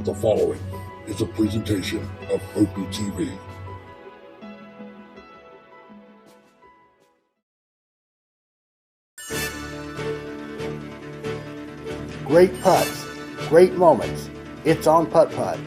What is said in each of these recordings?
The following is a presentation of Opie TV. Great putts, great moments. It's on Putt-Putt.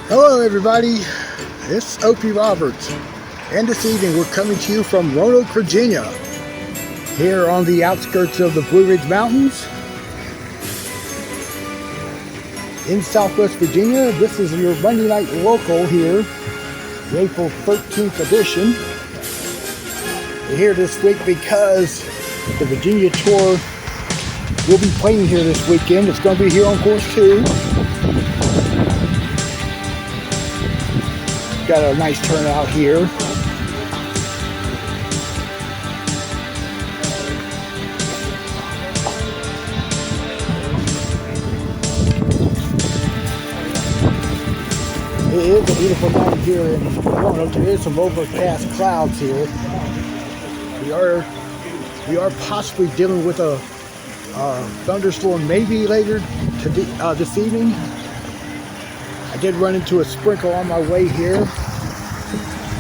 Hello everybody, it's Opie Roberts, and this evening we're coming to you from Roanoke, Virginia, here on the outskirts of the Blue Ridge Mountains in Southwest Virginia. This is your Monday night local here, the April 13th edition. We're here this week because the Virginia Tour will be playing here this weekend. It's going to be here on course 2. Got a nice turnout here. It is a beautiful night here in Roanoke. There is some overcast clouds here. We are possibly dealing with a thunderstorm maybe later this evening. I did run into a sprinkle on my way here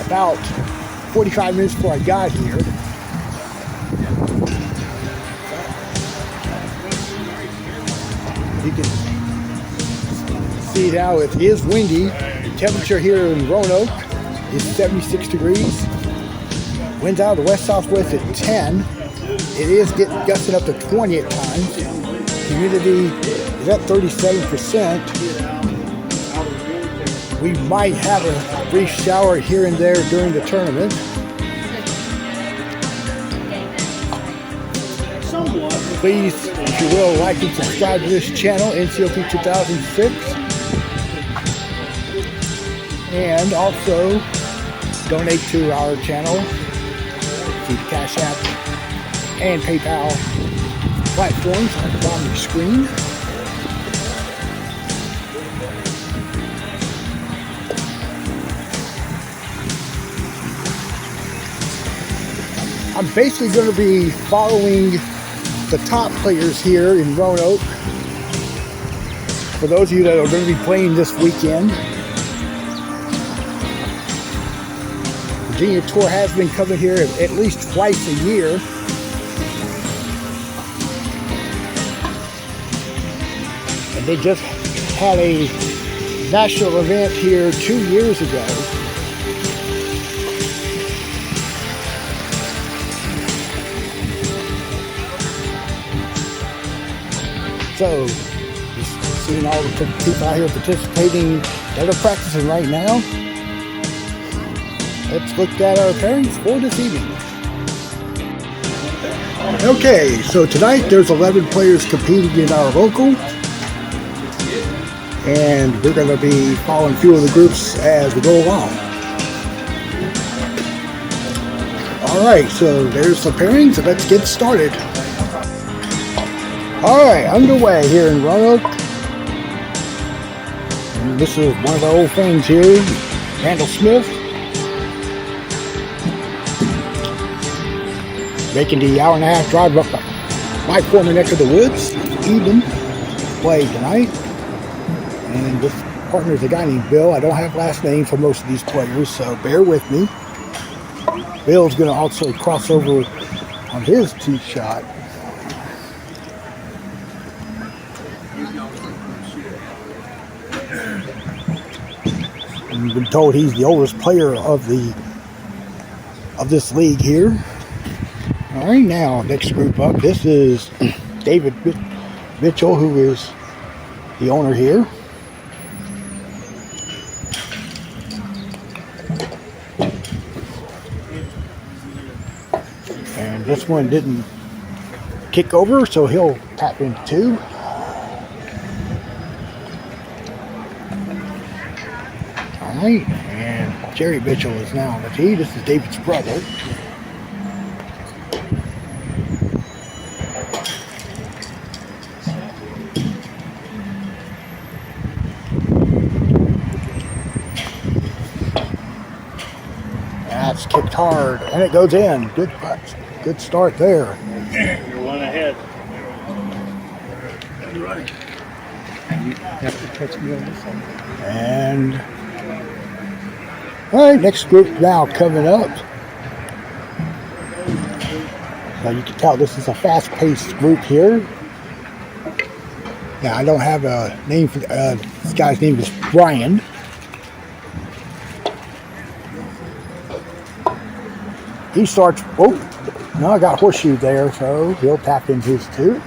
about 45 minutes before I got here. You can see now it is windy. The temperature here in Roanoke is 76 degrees. Winds out of the west-southwest at 10. It is gusting up to 20 at times. Humidity is at 37%. We might have a brief shower here and there during the tournament. Please, if you will, like and subscribe to this channel, NCOP 2006. And also donate to our channel, the Cash App and PayPal platforms at the bottom of the screen. I'm basically going to be following the top players here in Roanoke. For those of you that are going to be playing this weekend, Virginia Tour has been coming here at least twice a year. And they just had a national event here 2 years ago. So, just seeing all the people out here participating that are practicing right now. Let's look at our pairings for this evening. Okay, so tonight there's 11 players competing in our local. And we're going to be following a few of the groups as we go along. Alright, so there's the pairings, and let's get started. Alright, underway here in Roanoke. And this is one of our old friends here, Randall Smith. Making the hour-and-a-half drive up my former neck of the woods, Eden, play tonight. And with partner is a guy named Bill. I don't have last name for most of these players, so bear with me. Bill's going to also cross over on his tee shot. And we've been told he's the oldest player of this league here. All right, now next group up. This is David Mitchell, who is the owner here. And this one didn't kick over, so he'll tap into 2. All right, and Jerry Mitchell is now on the tee. This is David's brother. That's kicked hard, and it goes in. Good putt. Good start there. You're one ahead. You're right. You have to catch me on this one. And all right, next group now coming up. So you can tell this is a fast-paced group here. Now I don't have a name for this guy's name is Brian. He starts. Oh, no, I got horseshoe there, so he'll tap in his 2.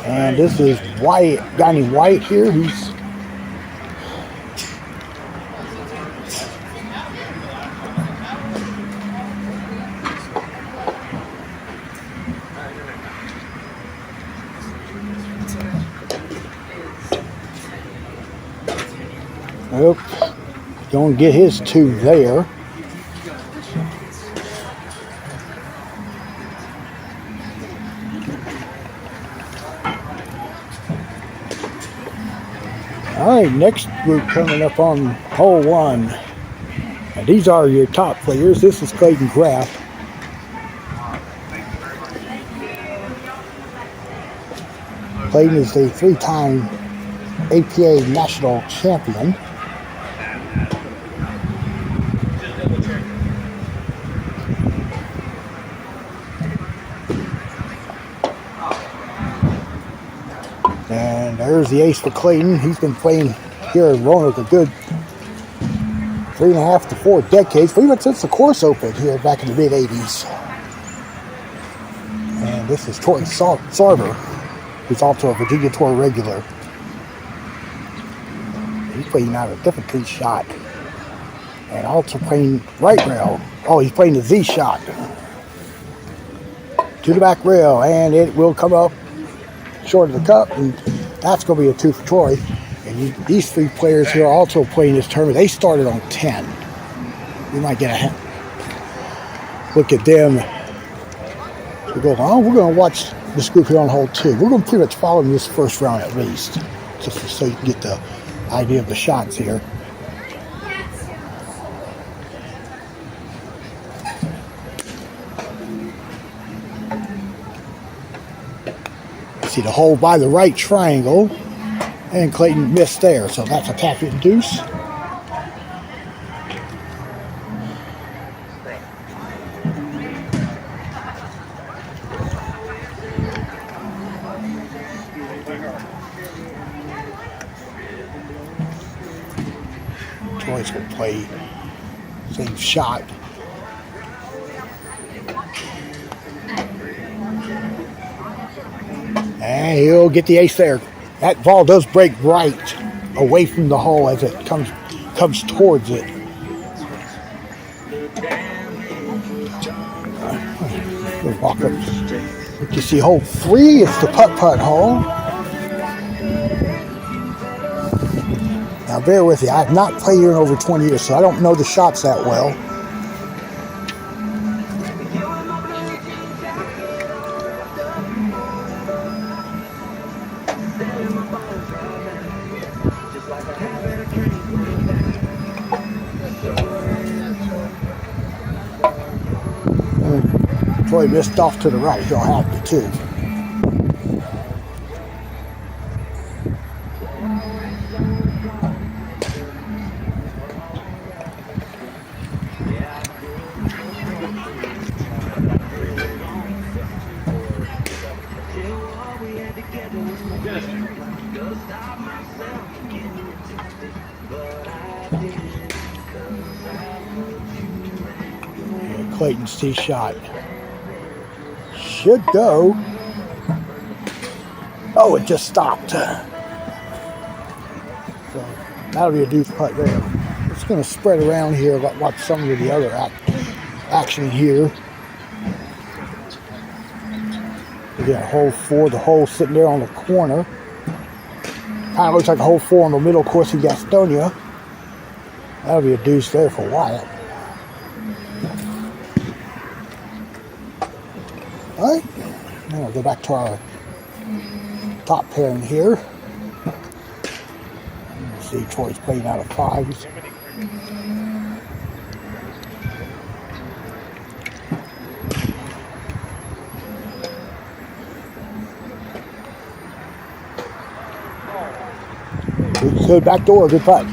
And this is White, guy named White here. He's going to get his 2 there. All right, next group coming up on hole 1. And these are your top players. This is Clayton Graff. Clayton is a 3-time APA national champion. And there's the ace for Clayton. He's been playing here at Roanoke a good 3.5 to 4 decades, pretty much since the course opened here back in the mid-'80s. And this is Troy Sarver, who's also a Virginia Tour regular. He's playing out a different tee shot. And also playing right rail. Oh, he's playing the Z shot. To the back rail, and it will come up short of the cup, and that's going to be a 2 for Troy. And these 3 players here are also playing this tournament. They started on 10. We might get a look at them. We go, oh, we're going to watch this group here on hole 2. We're going to pretty much follow them this first round at least, just so you can get the idea of the shots here. See the hole by the right triangle, and Clayton missed there, so that's a tap it deuce. Troy's going to play same shot. And he'll get the ace there. That ball does break right away from the hole as it comes towards it. We'll walk up. You see hole 3, it's the putt-putt hole. Now bear with you, I've not played here in over 20 years, so I don't know the shots that well. Troy missed off to the right, he'll have to too. Clayton's tee shot should go. Oh, it just stopped. So that'll be a deuce putt there. It's going to spread around here. Watch some of the other action here. We got hole 4, the hole sitting there on the corner. Kind of looks like a hole 4 on the middle course of Gastonia. That'll be a deuce there for Wyatt. All right, now we'll go back to our top pairing here. Let's see, Troy's playing out of 5s. Good back door, good putt.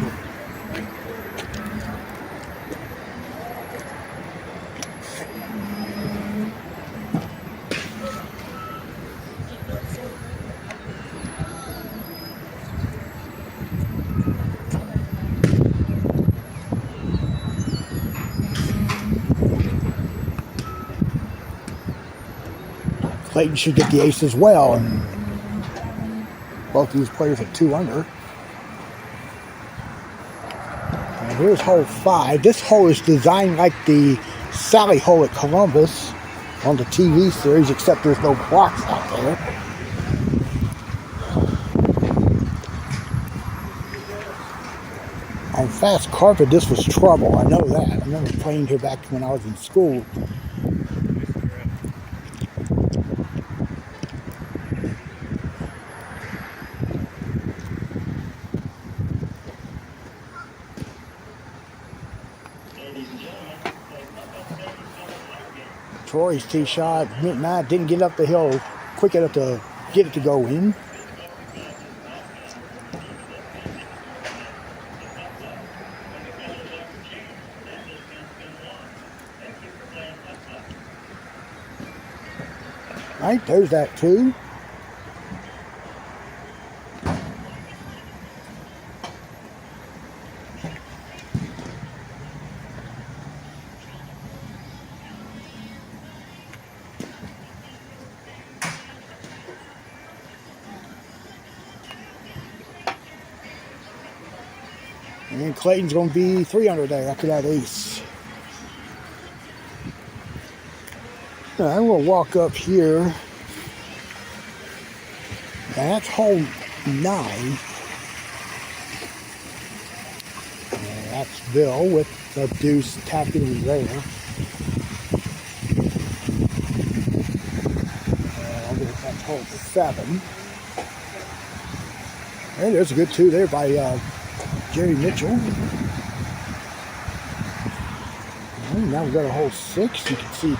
Clayton should get the ace as well, and both of these players at 2 under. And here's hole 5. This hole is designed like the Sally hole at Columbus on the TV series, except there's no blocks out there. On fast carpet, this was trouble. I know that. I remember playing here back when I was in school. Troy's tee shot didn't get up the hill quick enough to get it to go in. Right, there's that too. And Clayton's going to be 3 under there after that ace. I will walk up here. And that's hole 9. And that's Bill with the deuce tapping there. And that's hole 7. And there's a good 2 there by Jerry Mitchell. And now we've got a hole 6. You can see the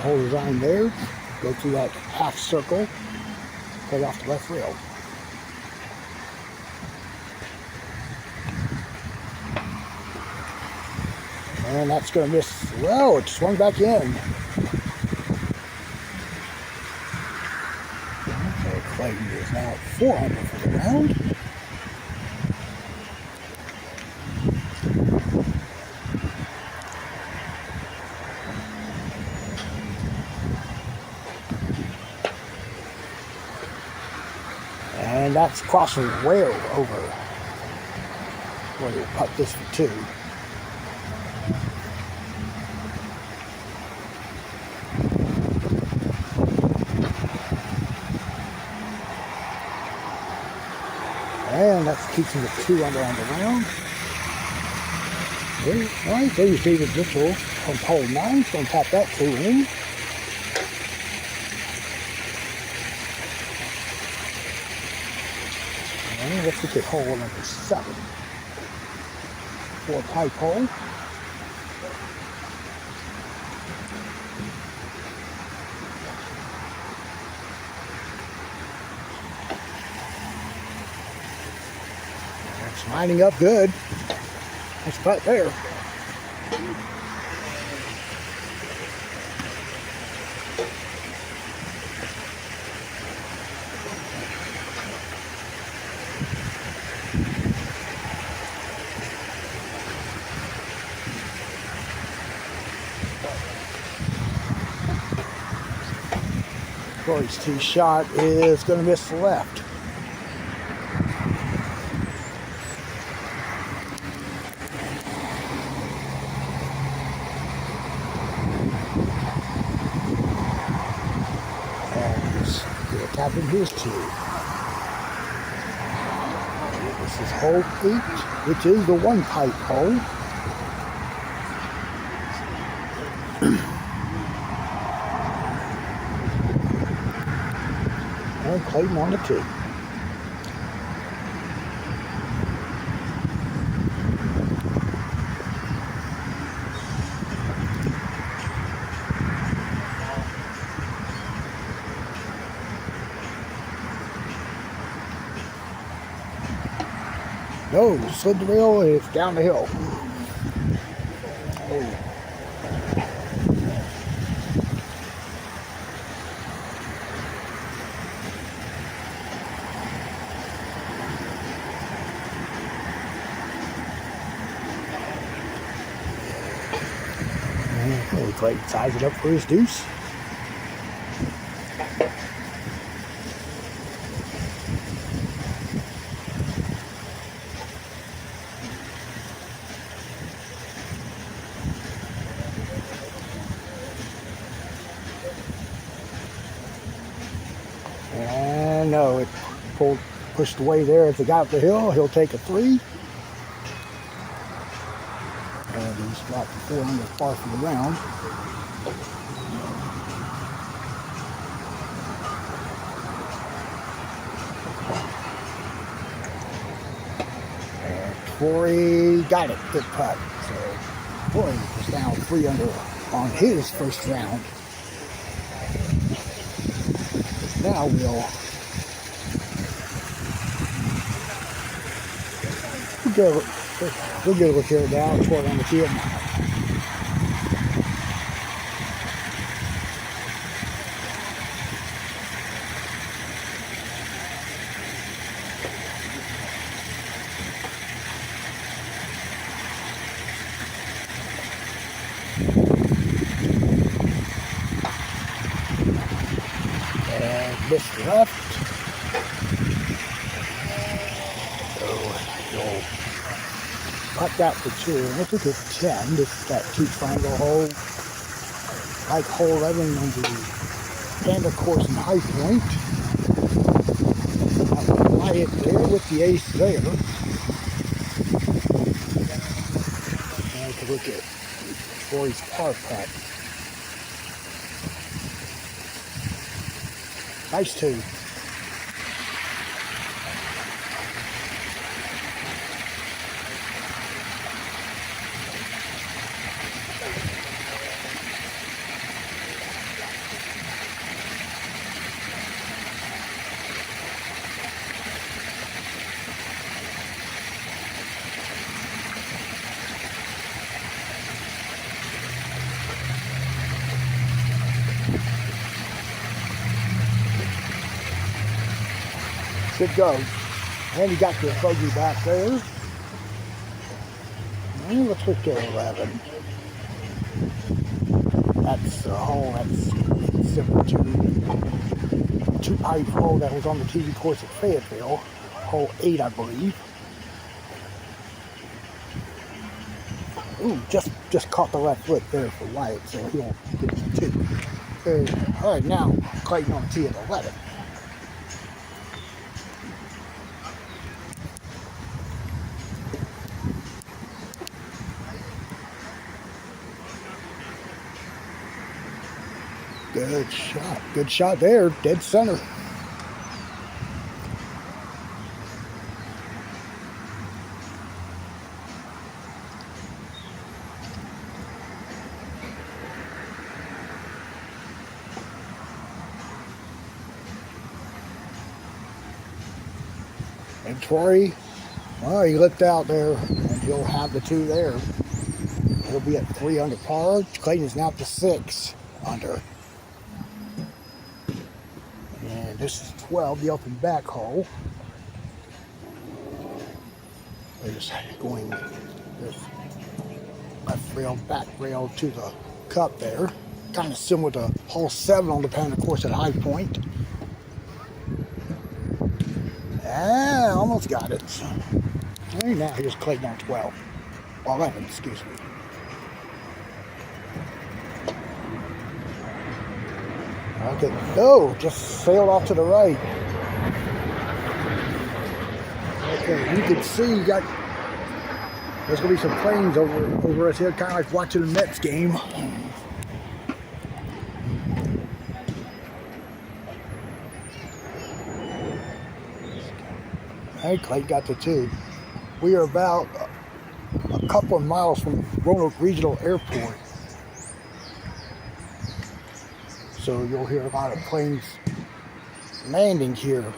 hole design there. Go through that half circle, play off the left rail. And that's going to miss. Well, it swung back in. So Clayton is now at 4 under for the round. And that's crossing way over. We'll putt this for 2. And that keeps him at 2 under on the round. All right, there's David Mitchell from hole 9. He's going to tap that 2 in. And let's look at hole number 7. For a pipe hole. It's lining up good. Nice putt there. Corey's tee shot is going to miss the left. And he's tapping his tee. This is hole 8, which is the one pipe hole. And Clayton on the tee. No, slid the rail and it's down the hill. Oh. And Clayton size it up for his deuce. And no, it pushed away there. If it got up the hill, he'll take a 3. And he's got the 4 under par for the round. And Corey got it, good putt. So Corey was down 3 under on his first round. Now we'll get a look here now. 12 on the tee at 9. And missed left. So he'll putt that for 2. And this is 10. This is that 2 triangle hole. Like hole 11 on the Panda course in High Point. I'll fly it there with the ace there. And to look at Corey's par putt. Nice 2. Good go. And he got the bogey back there. And let's look at 11. That's a hole that's similar to the 2 pipe hole that was on the TV course at Fayetteville. Hole 8, I believe. Ooh, just caught the left foot there for Wyatt, so he'll get the 2. All right, now Clayton on the tee at 11. Good shot. Good shot there. Dead center. And Torrey, well, he lipped out there, and he'll have the 2 there. He'll be at 3 under par. Clayton is now up to 6 under. And this is 12, the open back hole. They're just going this left rail, back rail to the cup there. kind of similar to hole 7 on the Panda course at High Point. Ah, almost got it. Right now, here's Clayton on 12. 11, excuse me. Okay, oh, just sailed off to the right. Okay, you can see there's going to be some planes over us here, kind of like watching the Mets game. Hey, Clay got the 2. We are about a couple of miles from Roanoke Regional Airport. So you'll hear a lot of planes landing here.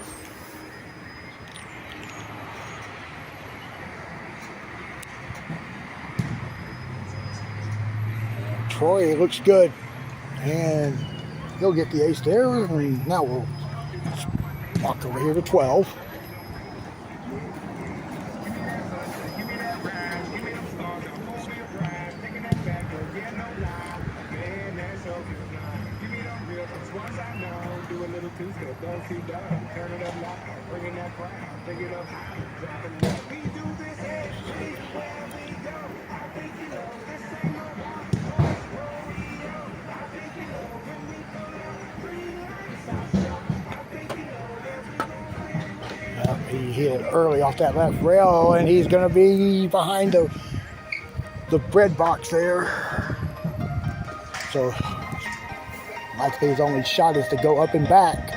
Troy looks good, and he'll get the ace there. And now we'll walk over here to 12. He hit it early off that left rail, and he's going to be behind the bread box there. So likely his only shot is to go up and back.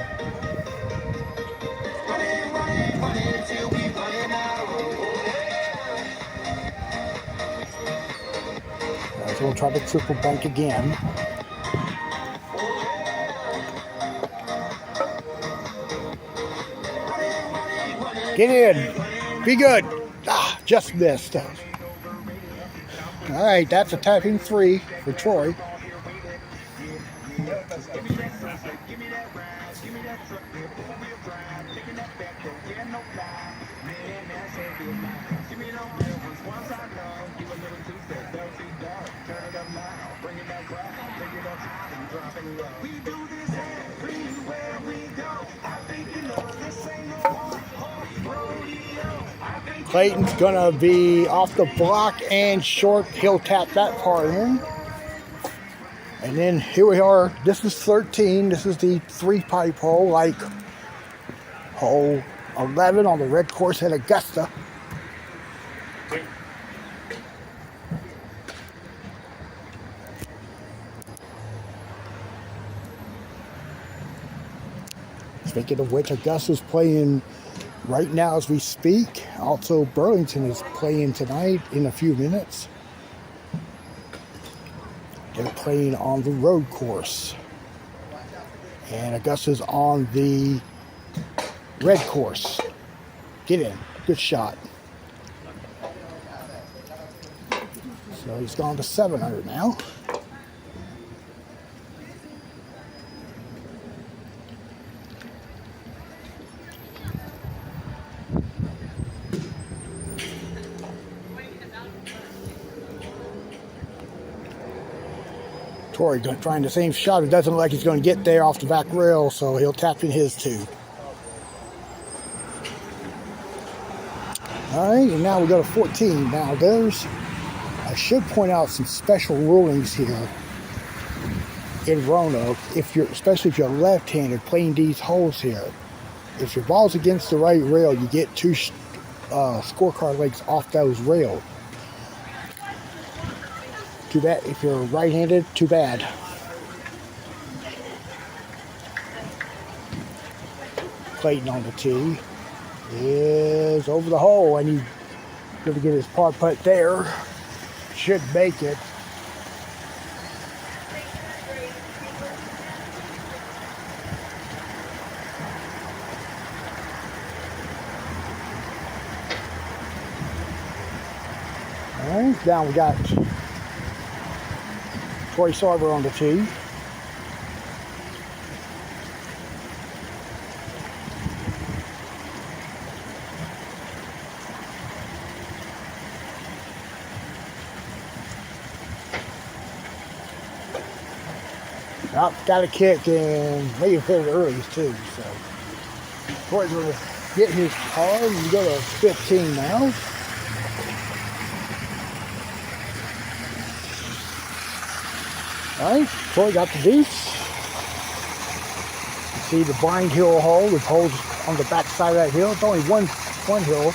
So we'll try the triple bank again. Get in. Be good. Ah, just missed. All right, that's a tapping 3 for Troy. Clayton's gonna be off the block and short. He'll tap that part in. And then here we are. This is 13. This is the 3-pipe hole, like hole 11 on the red course at Augusta. Speaking of which, Augusta's playing right now as we speak. Also, Burlington is playing tonight in a few minutes. They're playing on the road course. And Augusta's on the red course. Get in. Good shot. So he's gone to 700 now. Troy trying the same shot. It doesn't look like he's going to get there off the back rail, so he'll tap in his 2. All right, and now we go to 14. Now I should point out some special rulings here in Roanoke, especially if you're left-handed playing these holes here. If your ball's against the right rail, you get 2 scorecard legs off those rails. Too bad. If you're right-handed, too bad. Clayton on the tee is over the hole, and he's going to get his par putt there. Should make it. All right, now we got Troy Sarver on the tee. Got a kick and may have hit it early too. So Troy's going to get his car and go to 15 now. All right, Troy got the deuce. You see the blind hill hole. The hole's on the back side of that hill. It's only one hill.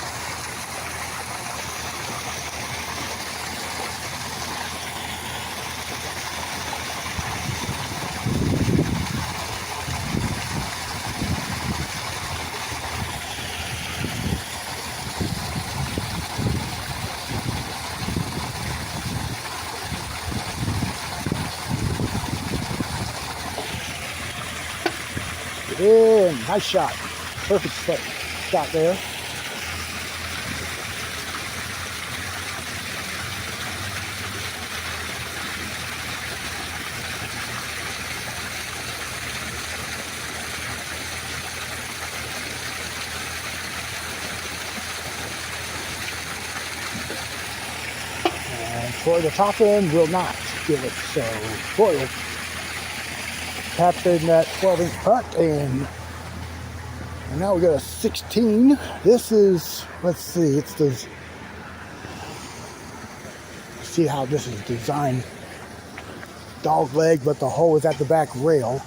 Yeah, nice shot. Perfect shot there. And for the top end will not give it, so Troy will tap in that 12-inch putt, and now we got a 16. This is, let's see, it's the, see how this is designed. Dog leg, but the hole is at the back rail.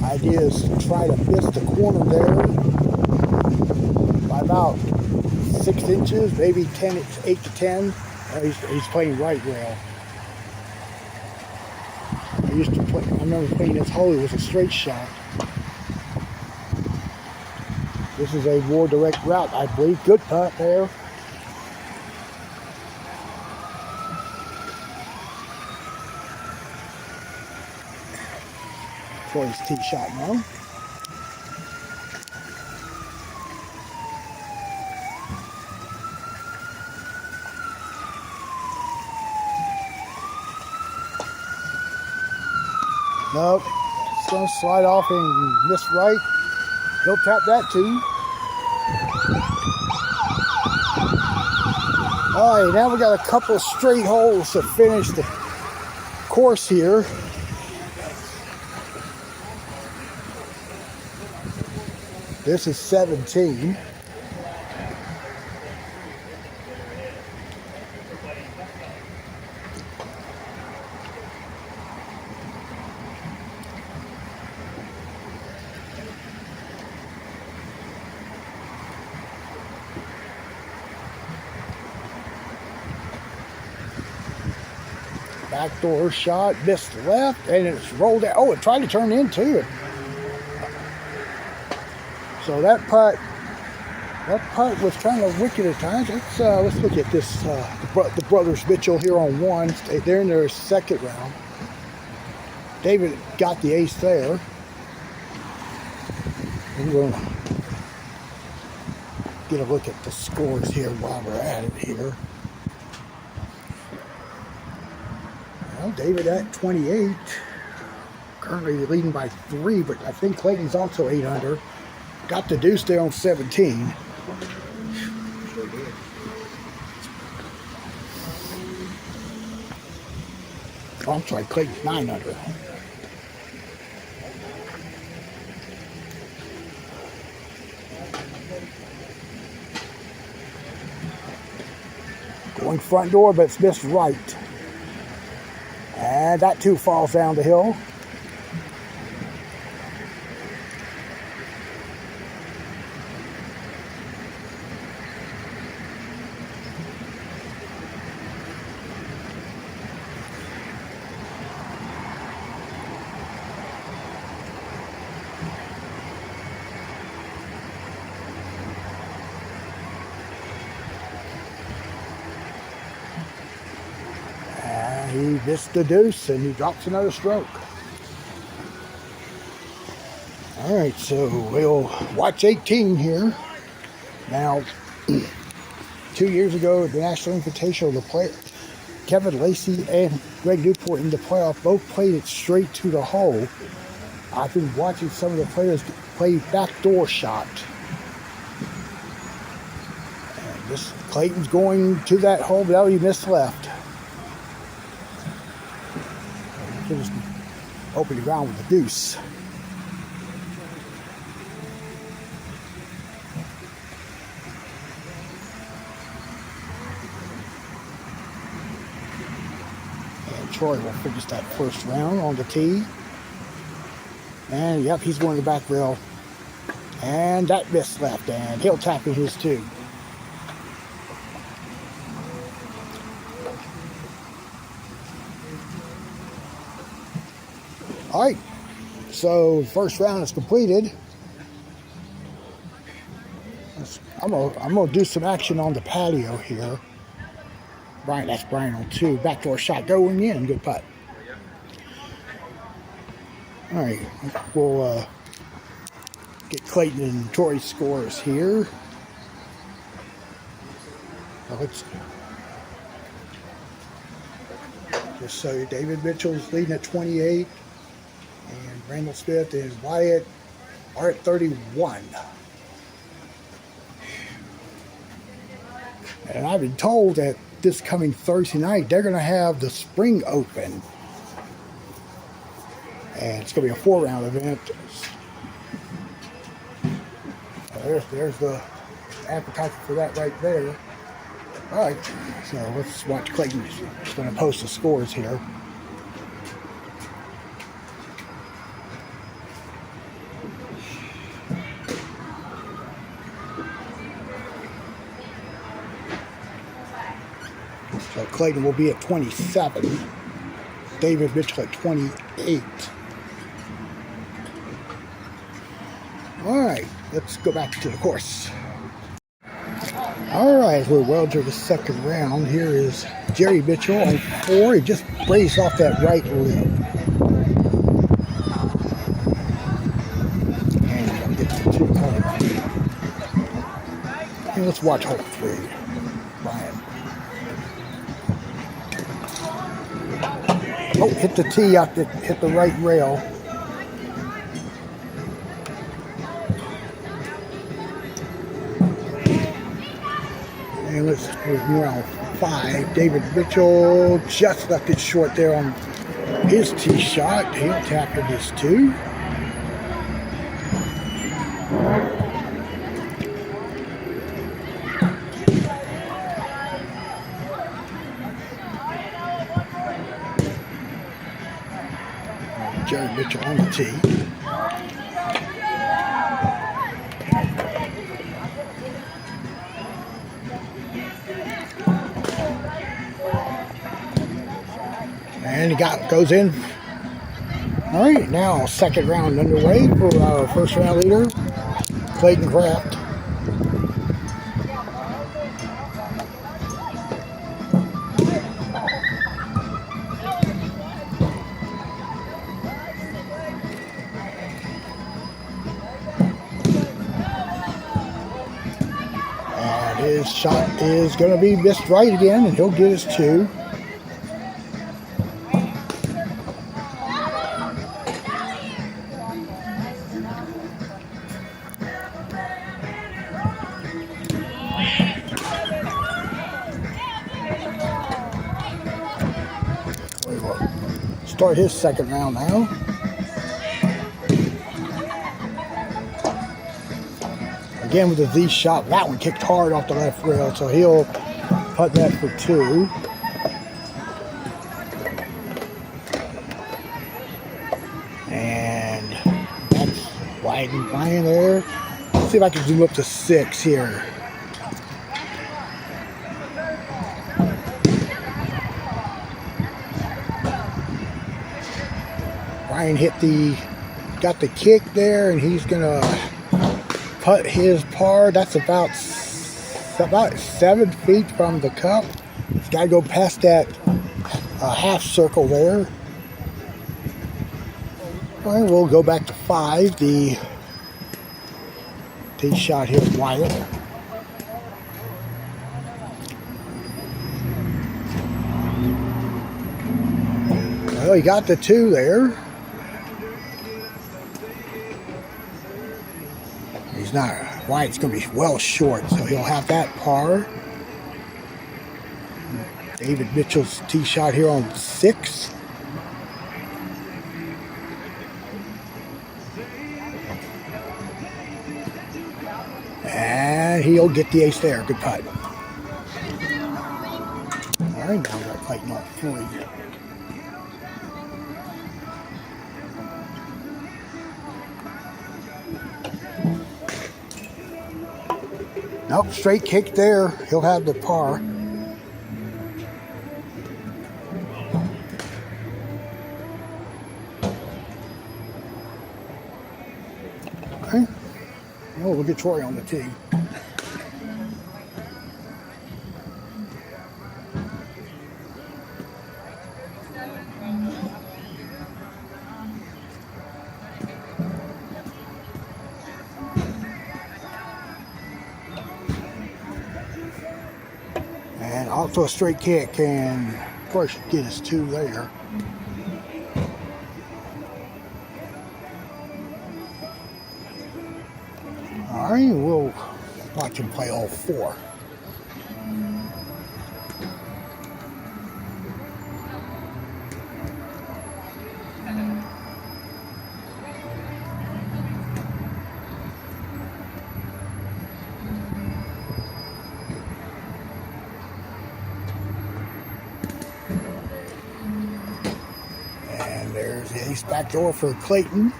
Idea is to try to miss the corner there by about 6 inches, maybe 8 to 10. He's playing right rail. I remember playing this hole, it was a straight shot. This is a more direct route, I believe. Good putt there. For his tee shot now. Nope, it's going to slide off and miss right. He'll tap that too. All right, now we got a couple straight holes to finish the course here. This is 17. Backdoor shot, missed left, and it's rolled out. Oh, it tried to turn into it. So that putt was kind of wicked at times. Let's look at this. The brothers Mitchell here on one. They're in their second round. David got the ace there. We're going to get a look at the scores here while we're at it here. Well, David at 28, currently leading by 3, but I think Clayton's also 8 under. Got the deuce there on 17. Oh, I'm sorry, Clayton's 9 under. Going front door, but it's missed right. And that too falls down the hill. He missed the deuce and he drops another stroke. All right, so we'll watch 18 here. Now, 2 years ago at the National Invitational, the player Kevin Lacey and Greg Newport in the playoff both played it straight to the hole. I've been watching some of the players play backdoor shot. And this Clayton's going to that hole, but he missed left. He'll just open the ground with a deuce. And Troy will finish that first round on the tee. And yep, he's going to the back rail. And that missed left, and he'll tap in his too. All right, so first round is completed. I'm gonna do some action on the patio here. Brian, that's Brian on 2. Backdoor shot going in, good putt. All right, we'll get Clayton and Troy's scores here. Well, let's just show you David Mitchell's leading at 28, and Randall Smith and Wyatt are at 31. And I've been told that this coming Thursday night they're going to have the Spring Open, and it's going to be a 4-round event. There's the appetizer for that right there. All right, so let's watch Clayton. He's going to post the scores here. So Clayton will be at 27. David Mitchell at 28. All right, let's go back to the course. All right, we're well to the second round. Here is Jerry Mitchell on 4. He just grazed off that right lip. And I'll get to 2 cards. And let's watch hole 3. Brian. Oh, hit the tee out, hit the right rail. And let's round 5. David Mitchell just left it short there on his tee shot. He'll tap in his 2. Jerry Mitchell on the tee. And he goes in. All right, now second round underway for our first round leader, Clayton Kraft. And his shot is going to be missed right again, and he'll get his 2. Start his second round now. Again with the Z shot. That one kicked hard off the left rail, so he'll putt that for 2. And that's wide and fine there. Let's see if I can zoom up to 6 here. Ryan got the kick there, and he's gonna putt his par. That's about 7 feet from the cup. He's got to go past that half circle there. All right, we'll go back to 5. The tee shot here is Wyatt. Well, he got the 2 there. He's not. Wyatt's going to be well short, so he'll have that par. David Mitchell's tee shot here on 6. And he'll get the ace there. Good putt. All right, now we got Clayton on 3. Nope, straight kick there. He'll have the par. Okay. Oh, look at Troy on the tee. And also a straight kick, and of course should get his 2 there. All right, we'll watch him play all 4. There's the ace back door for Clayton.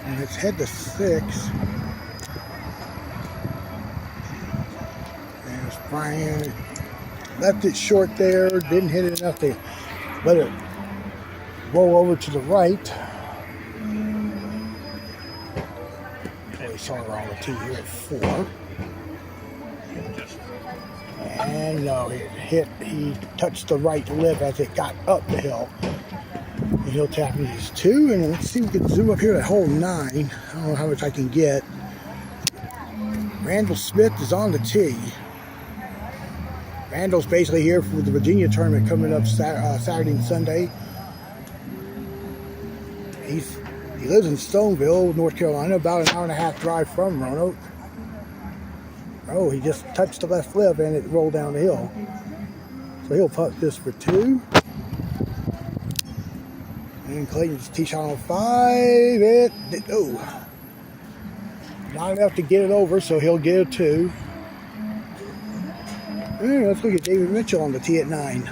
And it's head to 6. There's Brian. Left it short there. Didn't hit it enough to let it roll over to the right. We saw her on the tee here at 4. And no, he touched the right lip as it got up the hill. And he'll tap these 2, and let's see if we can zoom up here to hole 9. I don't know how much I can get. Randall Smith is on the tee. Randall's basically here for the Virginia tournament coming up Saturday and Sunday. He lives in Stoneville, North Carolina, about an hour-and-a-half drive from Roanoke. Oh, he just touched the left lip and it rolled down the hill. So he'll putt this for 2. And Clayton's tee shot on 5. Oh, not enough to get it over, so he'll get a 2. And let's look at David Mitchell on the tee at 9.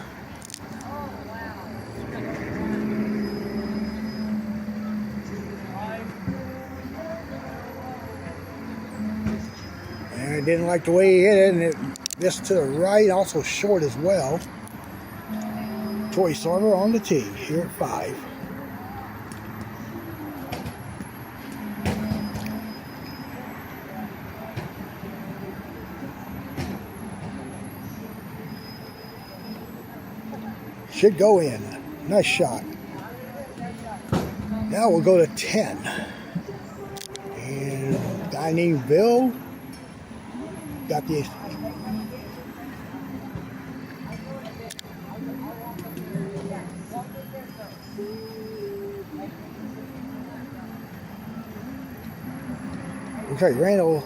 And I didn't like the way he hit it, and it missed to the right, also short as well. Troy Sarver on the tee here at 5. Should go in. Nice shot. Now we'll go to 10. And a guy named Bill got the ace. Okay, Randall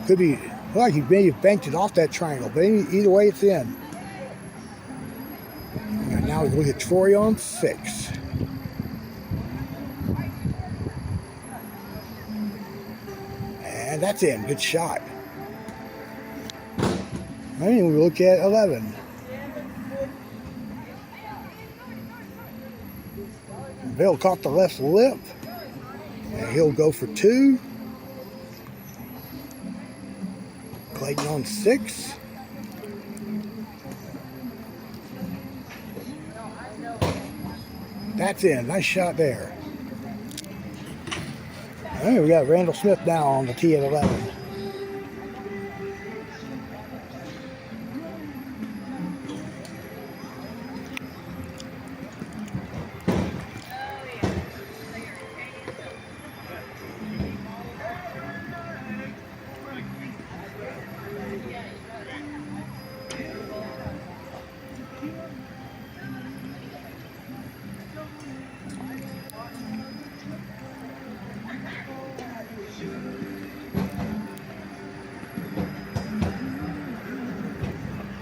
could be, like he may have banked it off that triangle, but either way it's in. And now we look at Troy on 6. And that's in. Good shot. And we look at 11. Bill caught the left lip. And he'll go for 2. Clayton on 6. That's in. Nice shot there. All right, we got Randall Smith now on the tee at 11.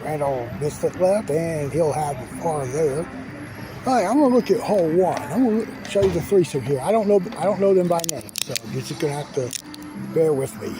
Randall missed it left, and he'll have the par there. All right, I'm gonna look at hole 1. I'm gonna show you the threesome here. I don't know them by name, so you're just gonna have to bear with me.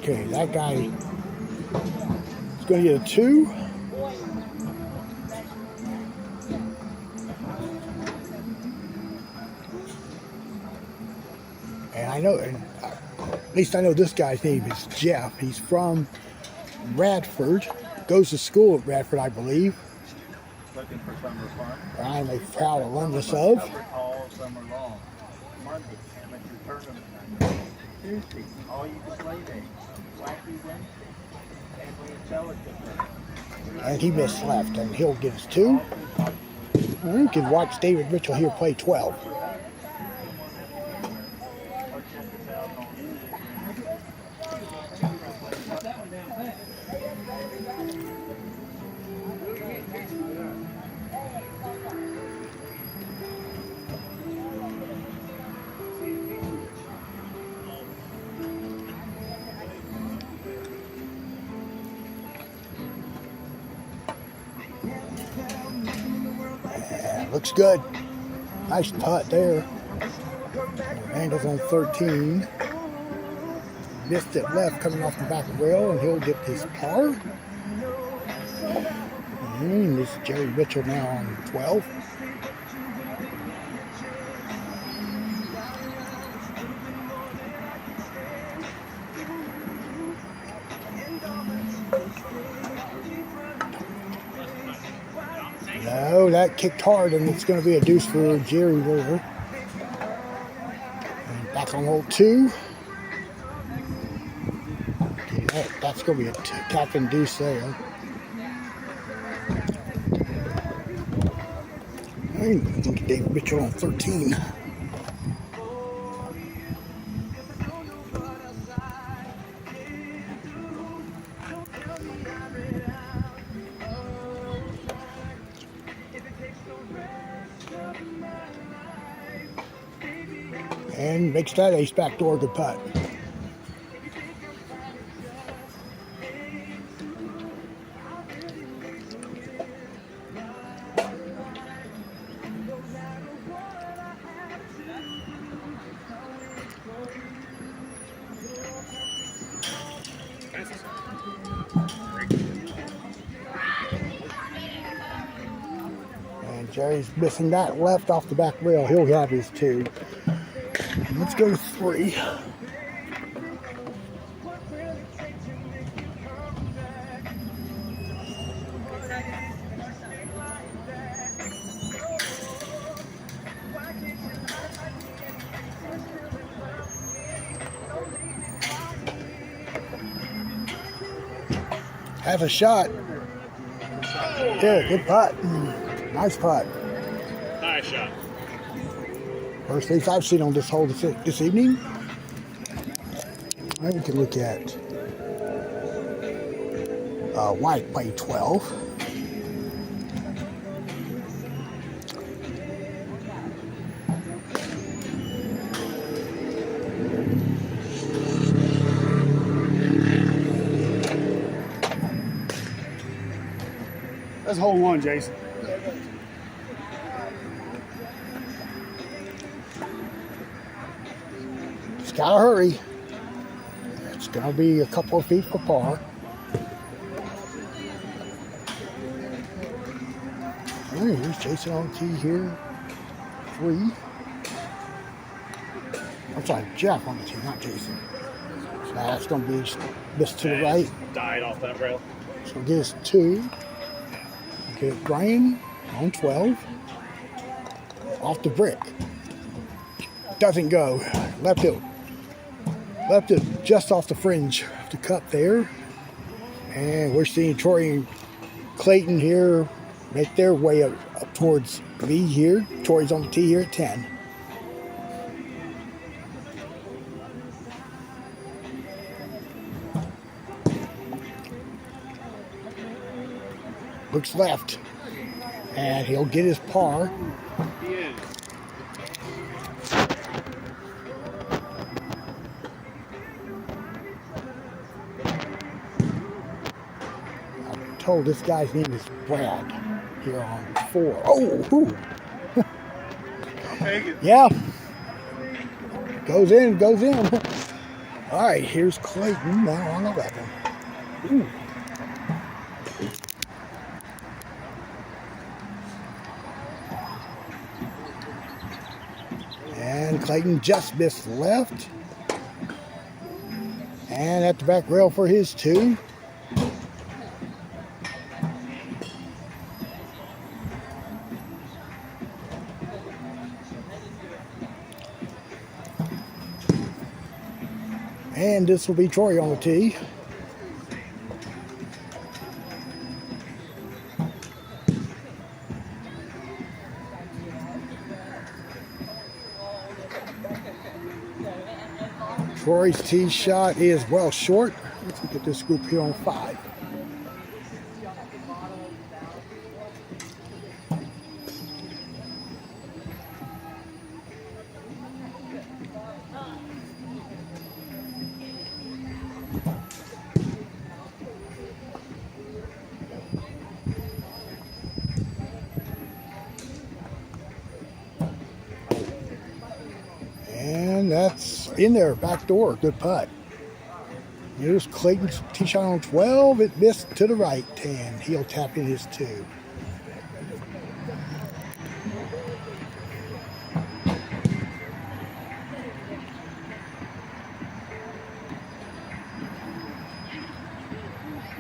Okay, that guy is going to get a 2. And I know, at least I know this guy's name is Jeff. He's from Radford. Goes to school at Radford, I believe. Looking for summer fun. I'm a proud alumnus of. Covered all summer long. Monday, amateur tournament. Tuesday, all you can play day. Wacky Wednesday, family intelligence. And he missed left, and he'll get his 2. And you can watch David Mitchell here play 12. Looks good. Nice putt there. Angles on 13. Missed it left coming off the back rail, and he'll get his par. And this is Jerry Mitchell now on 12. No, that kicked hard, and it's going to be a deuce for Jerry there. And back on hole 2. Okay, that's going to be a captain deuce there. And look at David Mitchell on 13. And makes that ace backdoor good putt. And Jerry's missing that left off the back rail. He'll have his 2. Let's go to 3. Have a shot. Yeah, good putt. Nice putt. Nice shot. First ace I've seen on this hole this evening. And we can look at White played 12. That's hole 1, Jason. Just gotta hurry. It's gonna be a couple of feet for par. All right, here's Jason on tee here. 3. I'm sorry, Jeff on the tee, not Jason. So that's gonna be missed to the right. Died off that rail. So get us 2. Okay, Brian on 12. Off the brick. Doesn't go. Left it just off the fringe of the cut there. And we're seeing Troy and Clayton here make their way up towards me here. Troy's on the tee here at 10. Looks left, and he'll get his par. I'm told this guy's name is Brad here on 4. Oh, ooh. I'll take it. Yeah. Goes in, goes in. All right, here's Clayton now on 11. Ooh. And Clayton just missed left. And at the back rail for his 2. And this will be Troy on the tee. Troy's tee shot is well short. Let's look at this group here on 5. And that's in there, back door, good putt. Here's Clayton's tee shot on 12. It missed to the right, and he'll tap in his 2.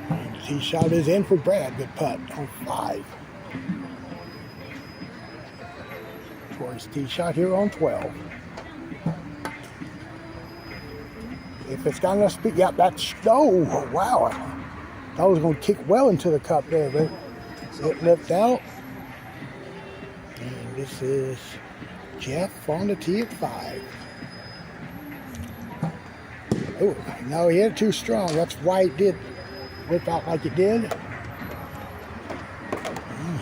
And the tee shot is in for Brad, good putt on 5. Troy's tee shot here on 12. If it's got enough speed, yeah, that's, oh, wow. That was going to kick well into the cup there, but it left out. And this is Jeff on the tee at 5. Oh, no, he hit it too strong. That's why it did whip out like it did. And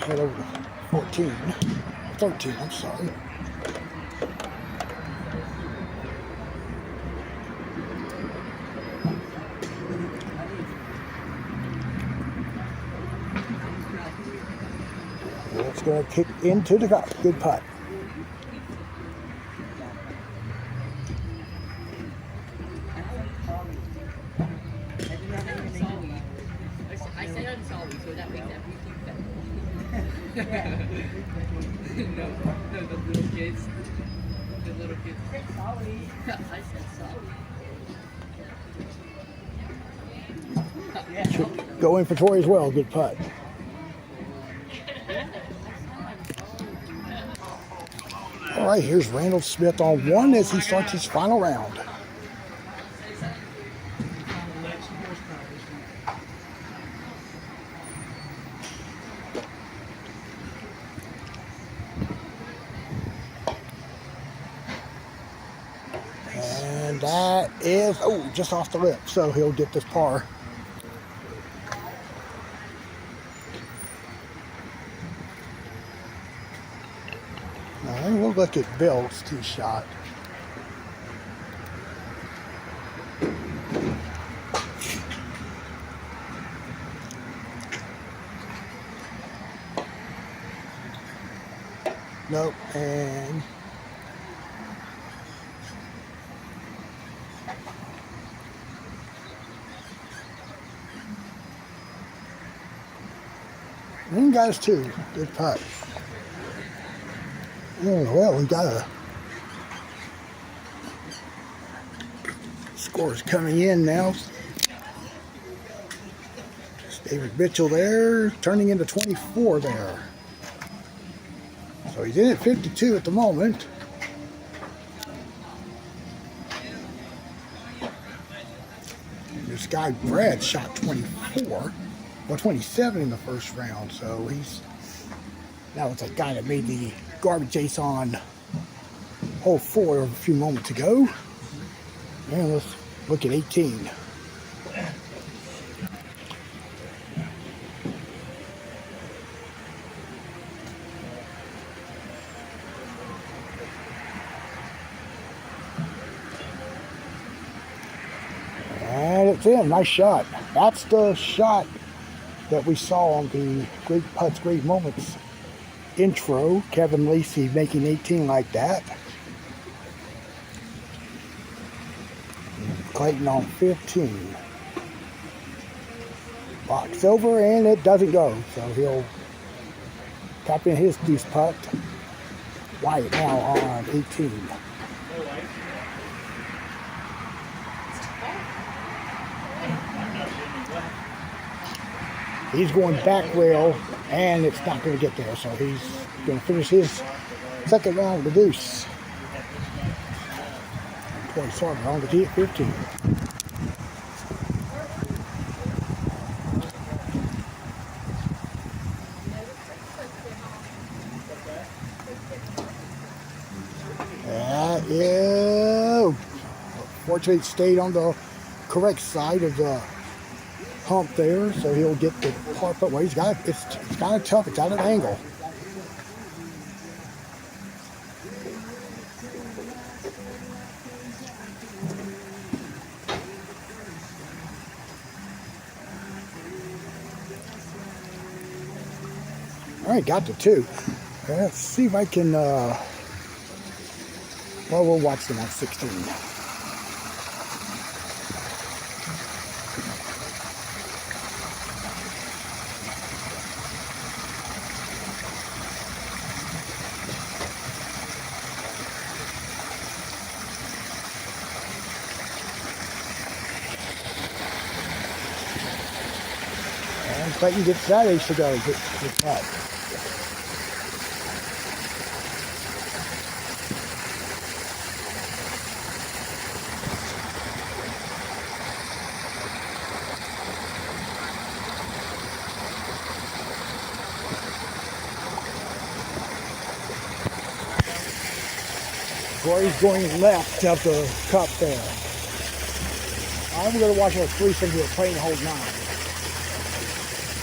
head over to 14. 13, I'm sorry. It's going to kick into the cup. Good putt. I said unsolved, so that makes everything better. no, the little kids. The little kids. I said solid. Go in for Troy as well. Good putt. All right, here's Randall Smith on 1 as he starts his final round. And that is, oh, just off the lip, so he'll get this par. Now we'll look at Bill's tee shot. Nope, and got his 2. Good putt. Oh, well, we got a scores coming in now. David Mitchell there, turning into 24 there. So he's in at 52 at the moment. And this guy Brad shot 24, well 27 in the first round. So he's now it's a guy that made the garbage ace on hole 4 a few moments ago. And let's look at 18. And it's in. Nice shot. That's the shot that we saw on the Great Putts, Great Moments intro. Kevin Lacey making 18 like that. Clayton on 15. Box over, and it doesn't go, so he'll tap in his deuce putt. Wyatt now on 18. He's going back rail, and it's not going to get there, so he's going to finish his second round with the deuce. Corey Sarver on the tee at 15. Fortunately, it stayed on the correct side of the hump there, so he'll get the par putt. Well, it's kind of tough. It's at an angle. All right, got the 2. Let's see if I can. Well, we'll watch them on 16. And Clayton gets that ace to go. Good putt. Corey's going left of the cup there. I'm going to watch our threesome here, playing hold 9.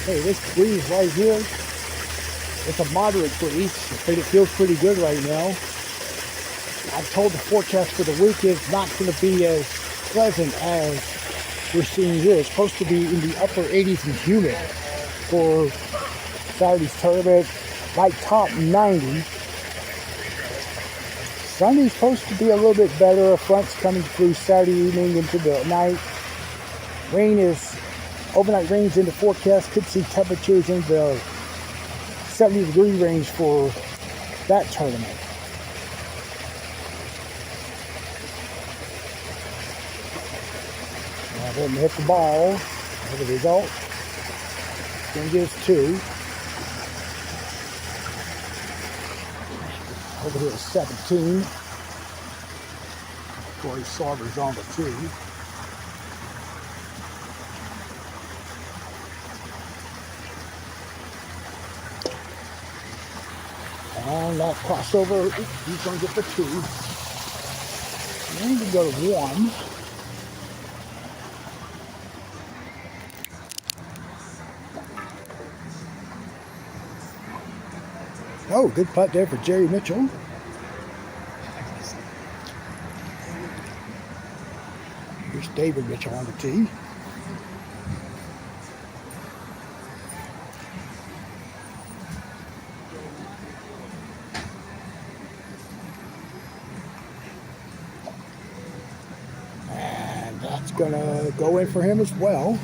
Hey, this breeze right here, it's a moderate breeze. I think it feels pretty good right now. I'm told the forecast for the week is not going to be as pleasant as we're seeing here. It's supposed to be in the upper 80s and humid for Saturday's tournament, like top 90. Sunday's supposed to be a little bit better. A front's coming through Saturday evening into the night. Overnight rain's in the forecast. Could see temperatures in the 70-degree range for that tournament. Now, didn't hit the ball. As a result, going to get us 2. Over here is 17. Corey Sarver's on the 2. And that crossover, he's going to get the 2. And we go to 1. Oh, good putt there for Jerry Mitchell. Here's David Mitchell on the tee. And that's going to go in for him as well.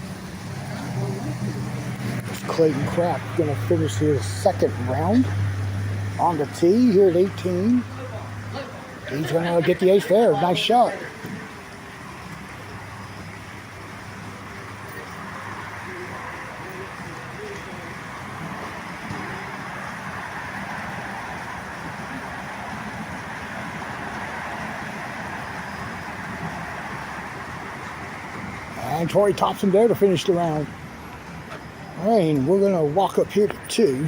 Clayton Kraft going to finish his second round on the tee here at 18. He's going to get the ace there. Nice shot. And Torrey tops him there to finish the round. All right, we're going to walk up here to 2.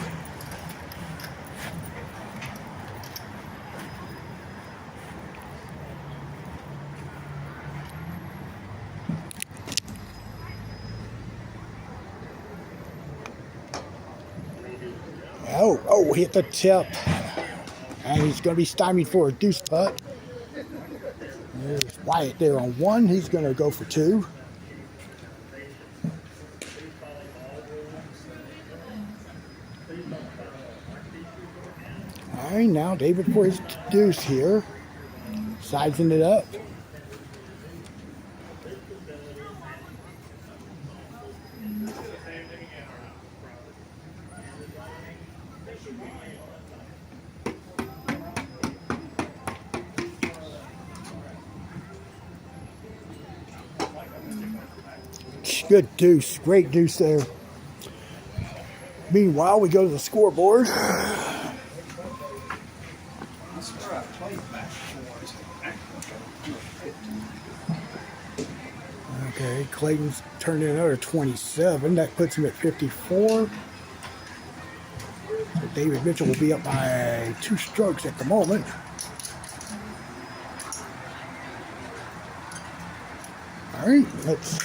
Oh, hit the tip. And he's going to be stymied for a deuce putt. There's Wyatt there on 1. He's going to go for 2. All right, now David for his deuce here. Sizing it up. Good deuce. Great deuce there. Meanwhile, we go to the scoreboard. Okay, Clayton's turned in another 27. That puts him at 54. So David Mitchell will be up by 2 strokes at the moment. All right, let's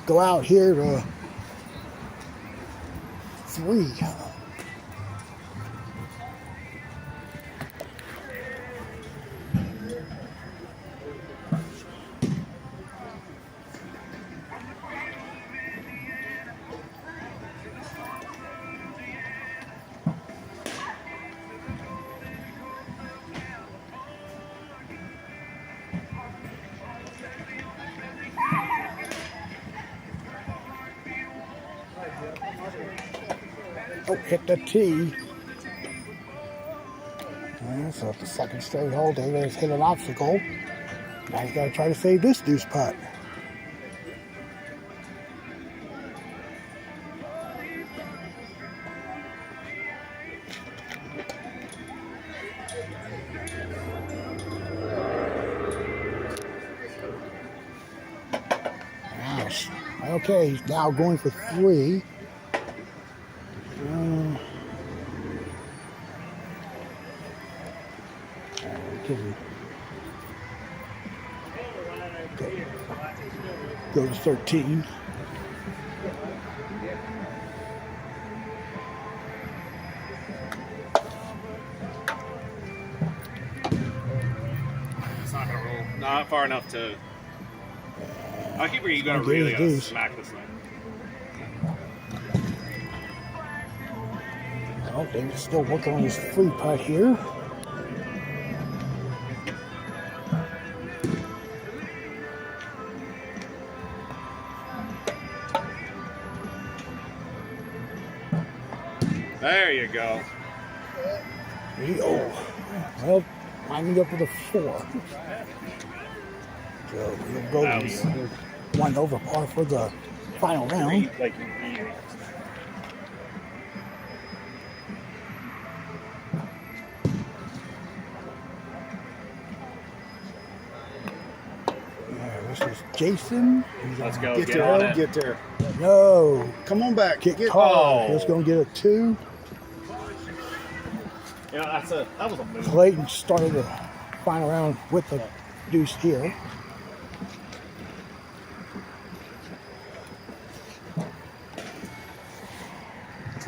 go out here to 3. Oh, hit the tee. And so the second straight hole, David has hit an obstacle. Now he's got to try to save this deuce putt. Gosh. Okay, he's now going for 3. Go to 13. It's not gonna roll. Not far enough to. I keep where you gotta really gotta smack this thing. Well, David's still working on his free putt here. There you go. Well, winding up with a 4. So he'll go to 1 over par for the final round. This is Jason. Let's go. Get Get there. on I'll it. get there. No. Come on back. Kick Get hard. He's going to get a 2. Yeah, that was a move. Clayton started the final round with the deuce here.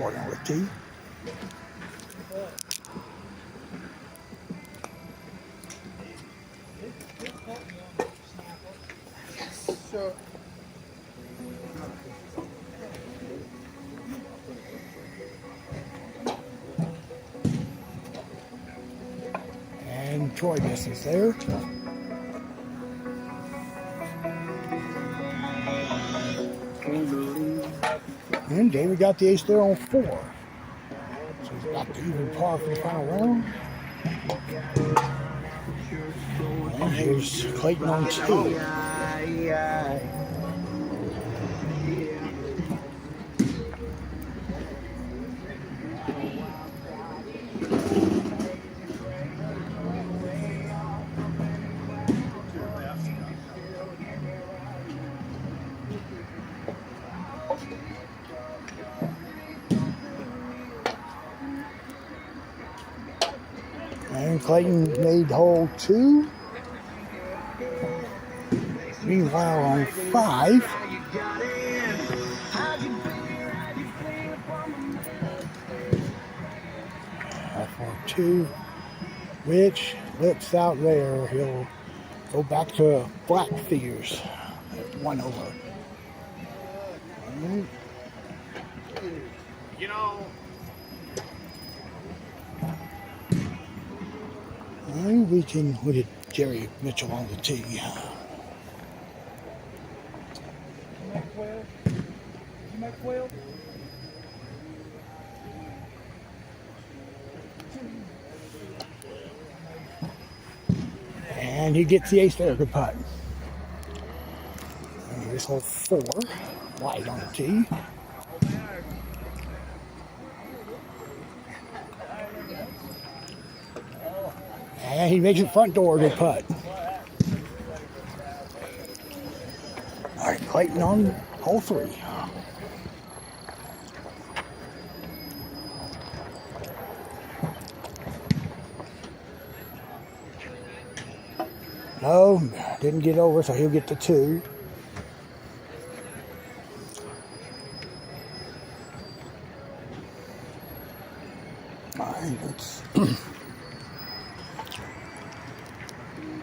Working with T. And Troy misses there. And David got the ace there on 4. So he's back to even par for the final round. And here's Clayton on 2. And Clayton made hole 2. Meanwhile, on 5. For 2, which lips out there. He'll go back to flat figures at 1 over. You know. And we can look at Jerry Mitchell on the tee. And he gets the ace there. Good putt. And here's hole 4. Wide on the tee. And he makes it front door. Good putt. All right, Clayton on hole 3. No, didn't get over, so he'll get the 2. All right, let's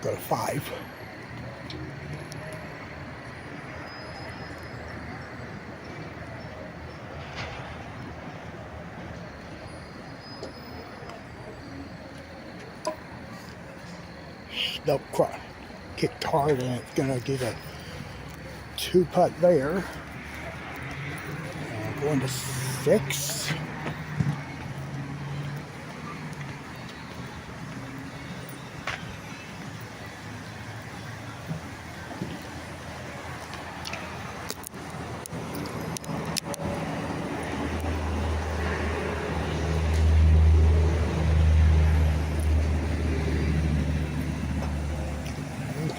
go to 5. Nope, kicked hard, and it's gonna get a 2 putt there. And going to 6.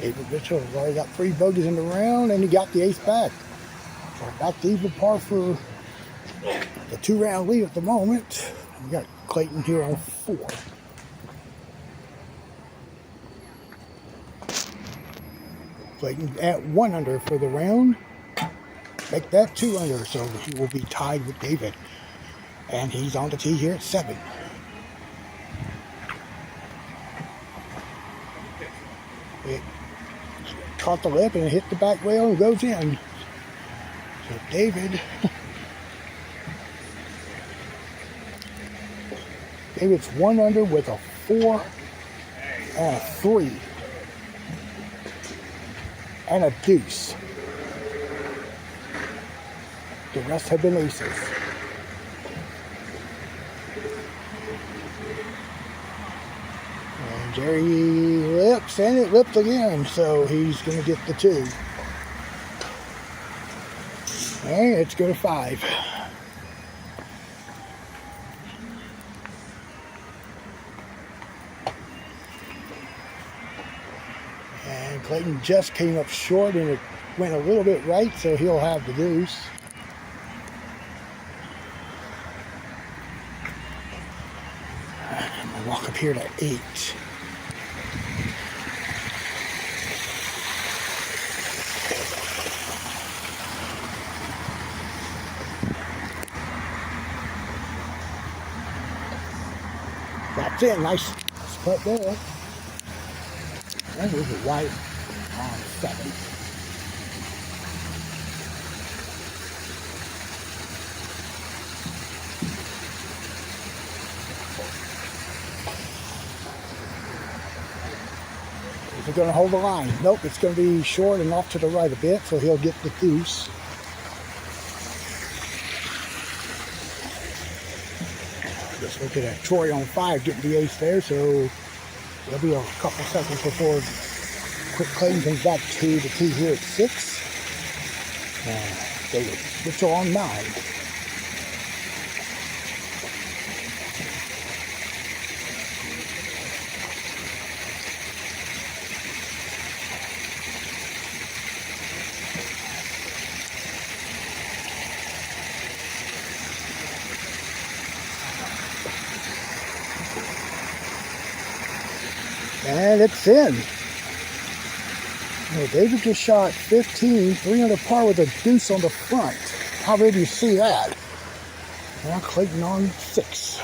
David Mitchell has already got 3 bogeys in the round, and he got the ace back. So back to even par for the 2-round lead at the moment. We got Clayton here on 4. Clayton at 1 under for the round. Make that 2 under, so he will be tied with David. And he's on the tee here at 7. It caught the lip and it hit the back rail and goes in. So David's 1 under with a 4 and a 3 and a deuce. The rest have been aces. And Jerry lips, and it lipped again, so he's going to get the 2. And it's go to 5. And Clayton just came up short, and it went a little bit right, so he'll have the deuce. I'm going to walk up here to 8. That's it. Nice putt there. And there's a white on 7. Is he going to hold the line? Nope, it's going to be short and off to the right a bit, so he'll get the deuce. Just look at that. Troy on 5 getting the ace there, so there'll be a couple seconds before Clayton comes back to the tee here at 6. David Mitchell on 9. And it's in. Well, David just shot 15, 3 under par with a deuce on the front. How did you see that? Now Clayton on 6.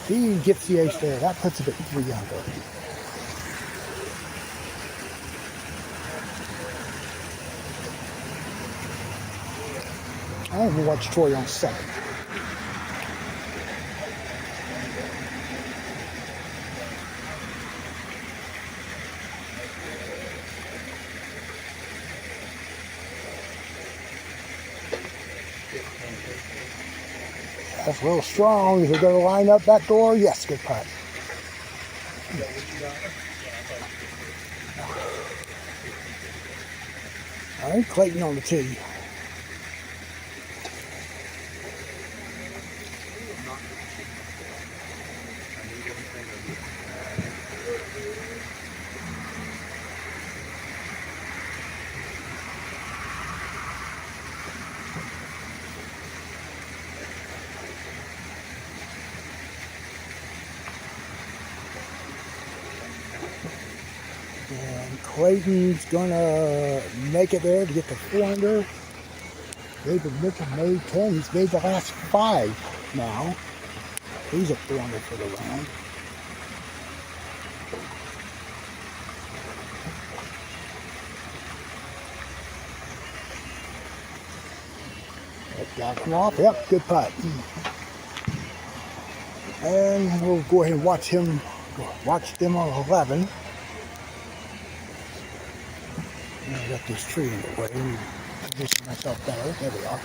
He gets the ace there. That puts it at 3 under. And we'll watch Troy on 7. That's a little strong. Is it going to line up that door? Yes, good putt. All right, Clayton on the tee. And Clayton's gonna make it there to get the 4 under. David Mitchell made 10. He's made the last 5 now. He's at 4 under for the round. That got him off. Yep, good putt. And we'll go ahead and watch them on 11. I got this tree in the way. Let me position myself better. There we are.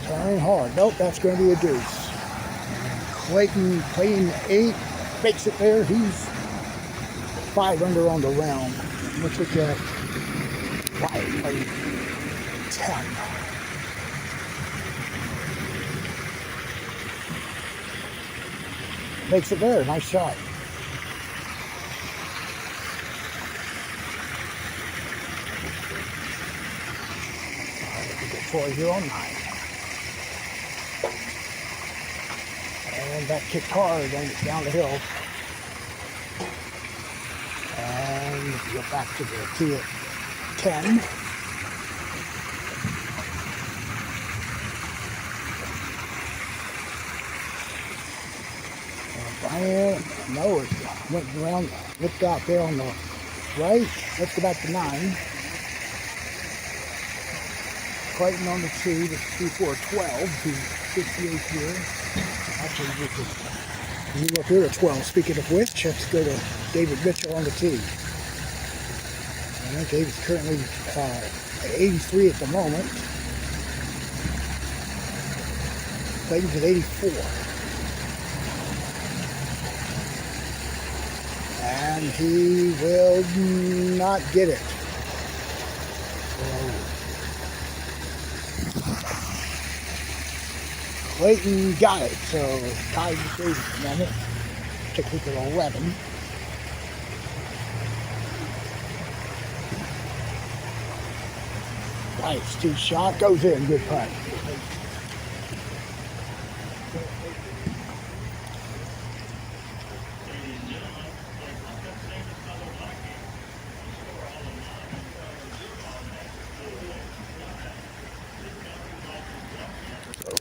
Turn hard. Nope, that's going to be a deuce. Clayton playing 8. Makes it there. He's 5 under on the round. Looks like Wyatt played 10. Makes it there. Nice shot. All right, we get Troy here on 9. And that kicked hard down the hill. And go back to the tee at 10. And Brian, no, it went around, looked out there on the right. Let's go back to 9. Clayton on the tee, the 3-4-12 to 58 here. Actually, we look here at 12. Speaking of which, let's go to David Mitchell on the tee. And David's currently at 83 at the moment. Clayton's at 84. And he will not get it. So, Clayton got it, so tied with David at the moment. Took it to 11. Nice tee shot, goes in, good putt.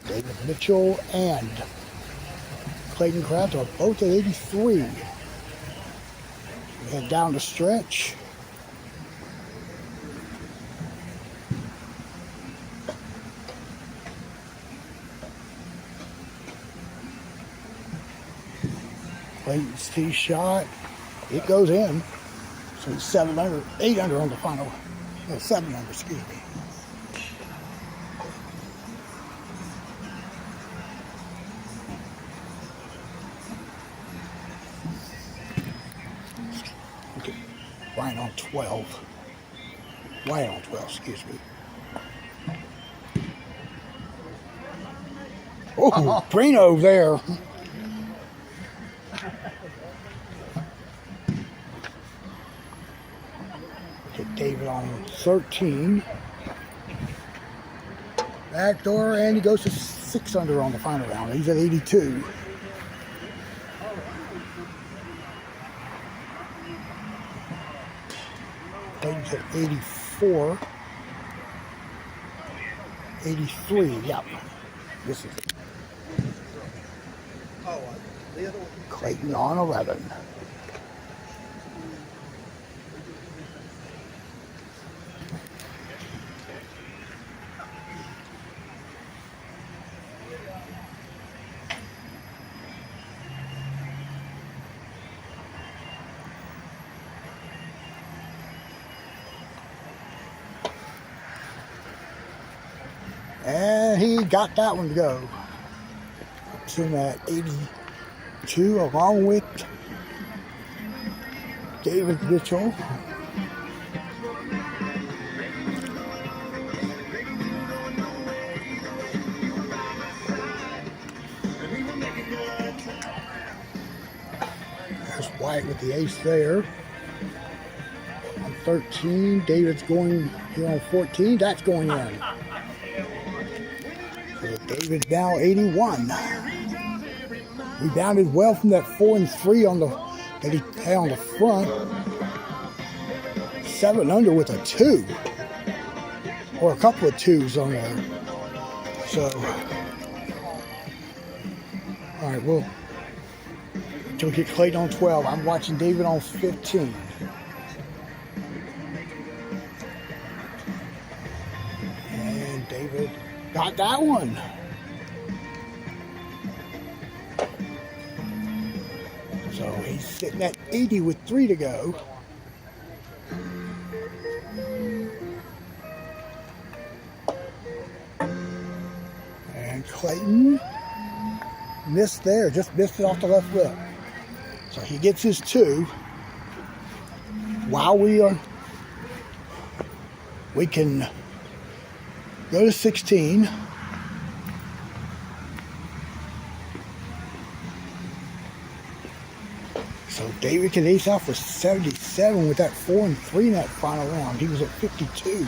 David Mitchell and Clayton Krause are both at 83. And down the stretch. Clayton's tee shot, it goes in. So he's 7 under, 8 under on the final. No, 7 under, excuse me. Okay, Ryan on 12. Wyatt on 12, excuse me. Oh, Brino there. Get David on 13. Back door, and he goes to 6 under on the final round. He's at 82. David's at 84. 83, yep. This is it. Clayton on 11. he got that one to go. It's in at 82 along with David Mitchell. There's White with the ace there. On 13, David's going here on 14. That's going in. So David now 81. Rebounded well from that 4 and 3 on the that he had on the front. 7 under with a 2, or a couple of 2s on there. So, all right, well, until we get Clayton on 12, I'm watching David on 15. And David got that one. So he's sitting at 80 with 3 to go. And Clayton missed there, just missed it off the left lip. So he gets his 2. While we can go to 16. So David can ace out for 77 with that 4 and 3 in that final round. He was at 52.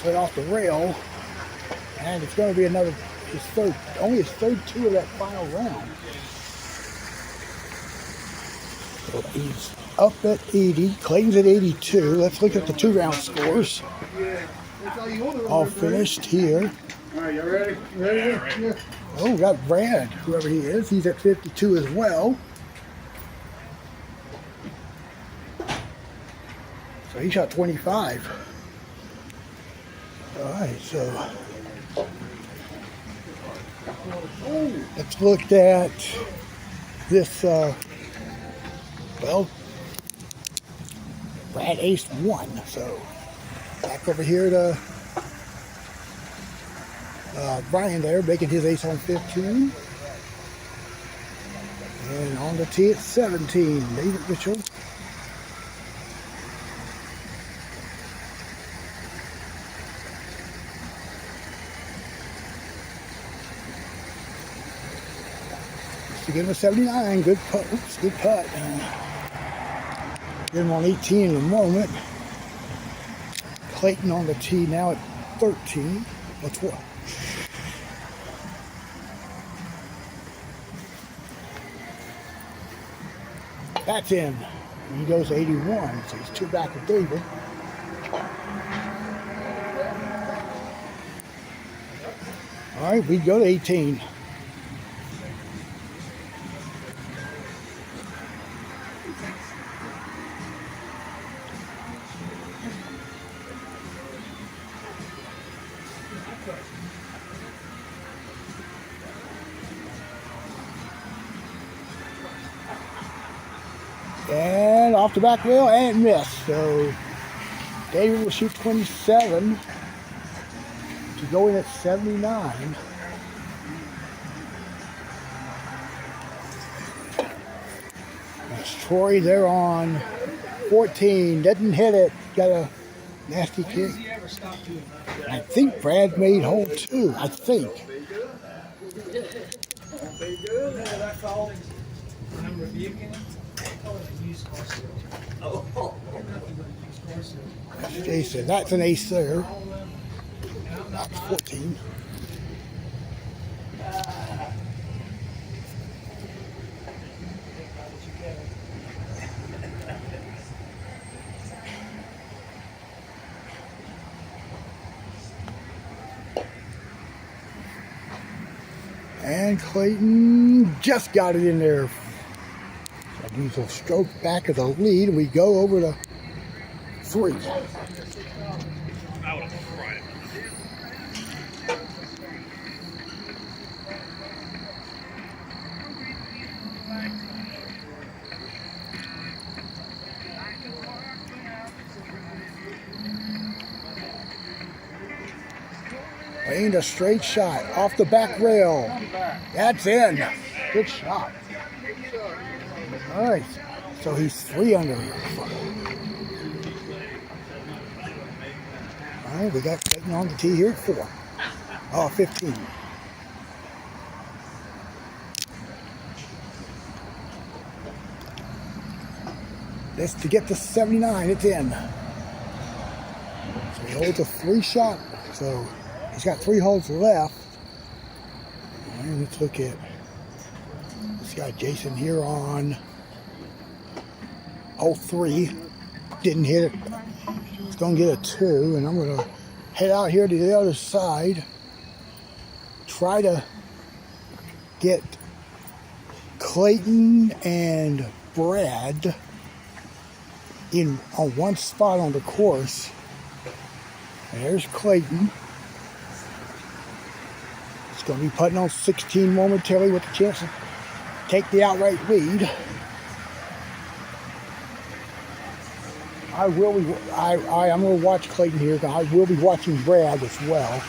Set off the rail, and it's going to be only his third 2 of that final round. So he's up at 80. Clayton's at 82. Let's look at the 2-round scores. All finished here. All right, you ready? Ready? Yeah. Oh, we got Brad, whoever he is. He's at 52 as well. So he shot 25. All right, so let's look at this. Well, Brad aced 1, so back over here to Brian there, making his ace on 15. And on the tee at 17, David Mitchell. To give him a 79, good putt. Oops, good putt. Get him on 18 in a moment. Clayton on the tee now at 13. What's what? That's in. And he goes to 81, so he's 2 back of David. All right, we go to 18. And off the back rail and missed. So David will shoot 27 to go in at 79. That's Troy there on 14. Doesn't hit it. Got a nasty kick. I think Brad made hole 2. I think. Jason, that's an ace there. That's 14. And Clayton just got it in there. So he's a stroke back of the lead, and we go over to 3. Aimed a straight shot off the back rail. That's in. Good shot. All right. So he's 3 under. All right, we got Clayton on the tee here at 4. Oh, 15. That's to get to 79. It's in. So he holds a 3 shot. So he's got 3 holes left. All right, let's look at this guy Jason here on hole 3. Didn't hit it. He's going to get a 2, and I'm going to head out here to the other side. Try to get Clayton and Brad in on one spot on the course. And there's Clayton. He's going to be putting on 16 momentarily with a chance to take the outright lead. I'm going to watch Clayton here. I will be watching Brad as well.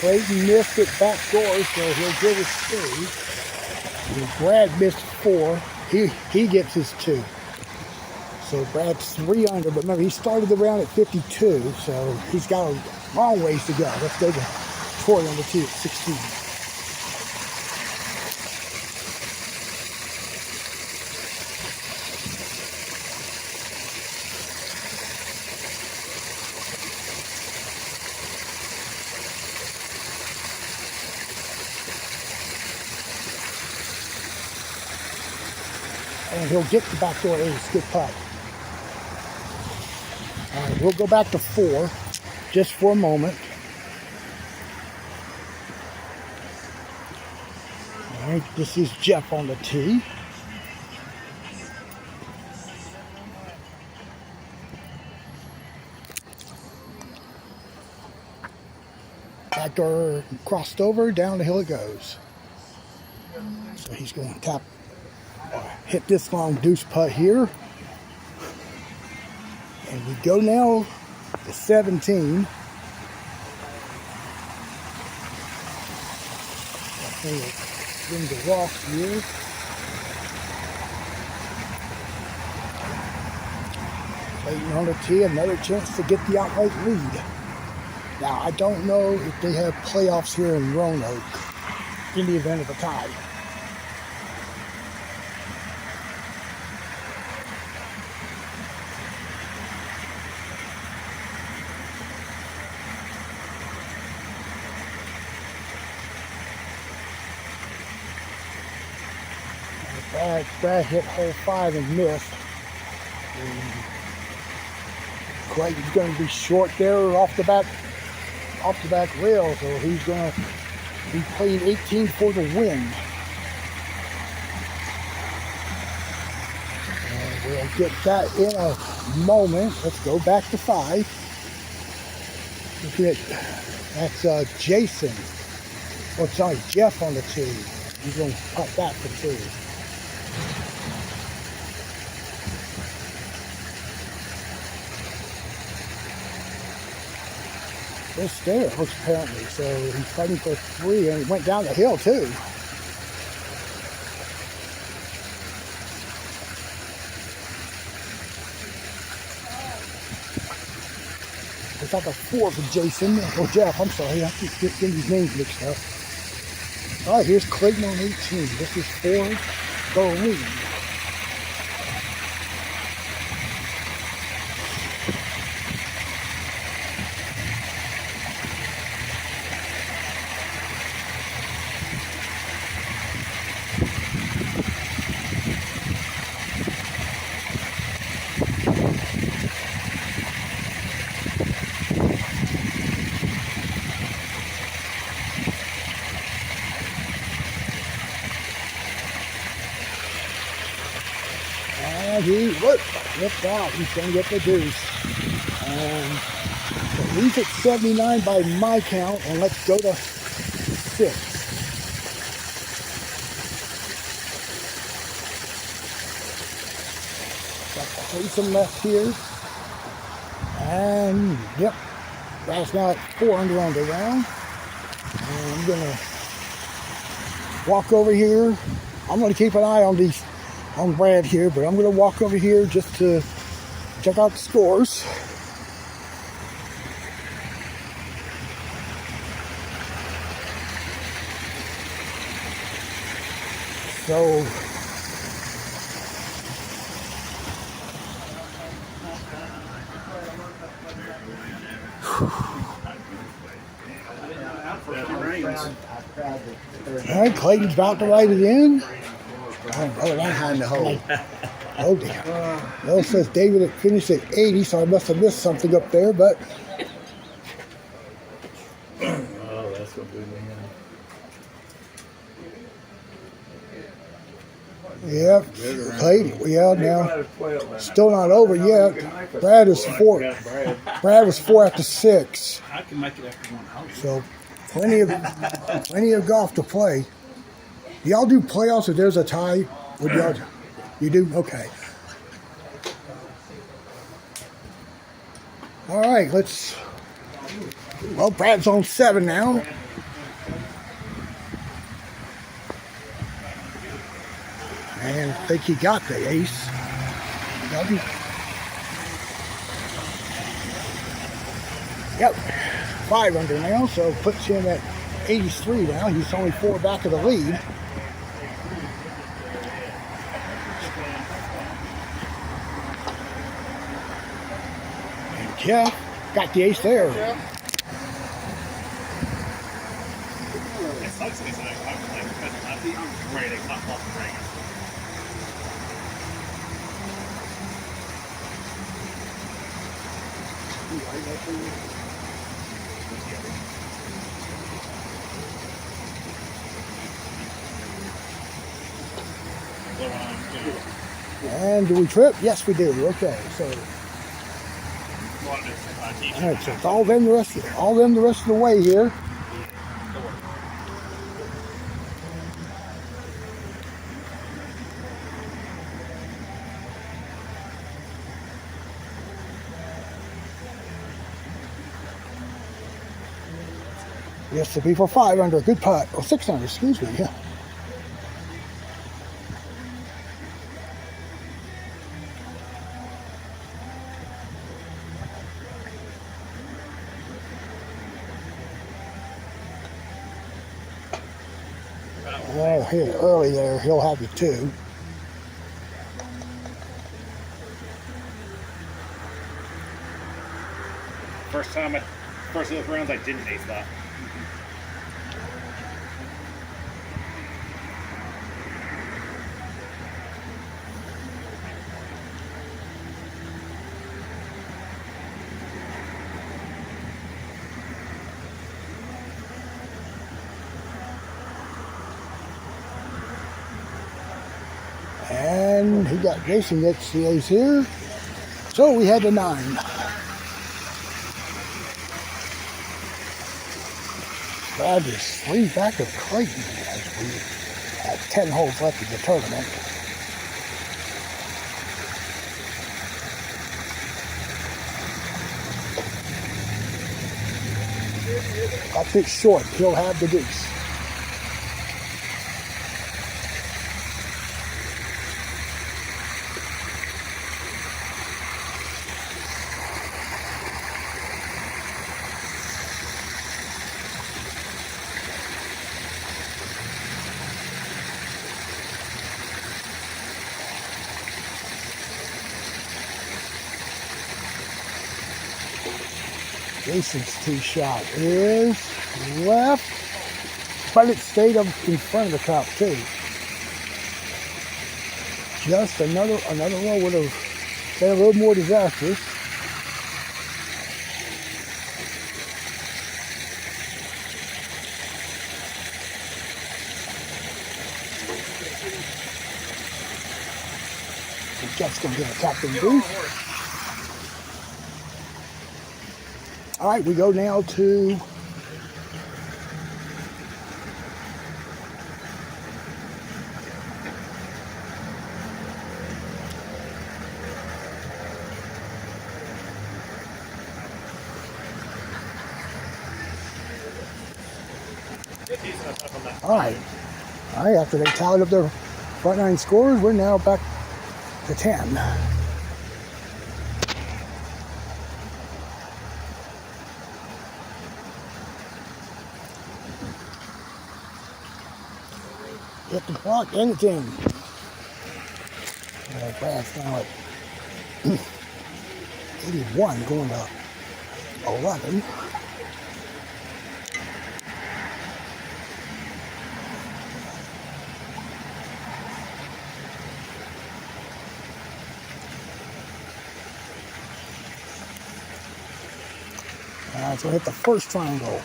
Clayton missed it back door, so he'll get his 3. And Brad missed 4. He gets his 2. So Brad's 3 under, but remember he started the round at 52, so he's got a long ways to go. Let's go to Troy on the tee at 16. And he'll get the back door ace. Good putt. All right, we'll go back to 4 just for a moment. All right, this is Jeff on the tee. Back door crossed over, down the hill it goes. So he's going to tap. Hit this long deuce putt here. And we go now to 17. Bring the rock here. Clayton on the tee, another chance to get the outright lead. Now, I don't know if they have playoffs here in Roanoke in the event of a tie. Brad hit hole 5 and missed. And Clayton's going to be short there off the back rail, so he's going to be playing 18 for the win. And we'll get that in a moment. Let's go back to 5. Look at that's Jason. Oh, sorry, Jeff on the tee. He's going to putt that for 2. They're stairs, apparently, so he's fighting for 3, and he went down the hill, too. It's like a 4 for Jason, or Jeff, I'm sorry, I keep getting these names mixed up. All right, here's Clayton on 18. This is 4, go lead. and he ripped out. He's going to get the deuce. And so he's at 79 by my count, and let's go to 6. Got to play some left here. And, yep, that's now at 4 under on the round. And I'm going to walk over here. I'm going to keep an eye on Brad here, but I'm going to walk over here just to check out the scores. So, all right, Clayton's about to write it in. Oh, that's behind the hole. Oh, damn. Well, it says David had finished at 80, so I must have missed something up there, but. Oh, that's what we had. Yep, Clayton. Yeah, now still not over yet. Brad was 4. Brad was 4 after 6. I can make it after 1 hour. So plenty of golf to play. Do y'all do playoffs if there's a tie? Would y'all? You do? Okay. All right, let's. Well, Brad's on 7 now. And I think he got the ace. Yep, 5 under now, so puts him at 83 now. He's only 4 back of the lead. And Jeff got the ace there. It sucks because I'm ready to cut off the ring. And do we trip? Yes, we do. Okay, so all right, so it's all them the rest of the way here. Yes, the people 5 under, good putt. Oh, 6 under, excuse me. Yeah. Oh, here, early there, he'll have you 2. First of those rounds I didn't ace that. And he got Jason gets the ace here. So we had the 9. Brad is 3 back of Clayton as we have 10 holes left in the tournament. That's it short. He'll have the deuce. Jason's tee shot is left, but it stayed up in front of the top too. Just another roll would have been a little more disastrous. Jeff's going to get a captain booth. All right, we go now to all right, after they tallied up their front nine scores, we're now back to 10. Hit the block, and it's in. Brad's now at 81, going to 11. So hit the first triangle.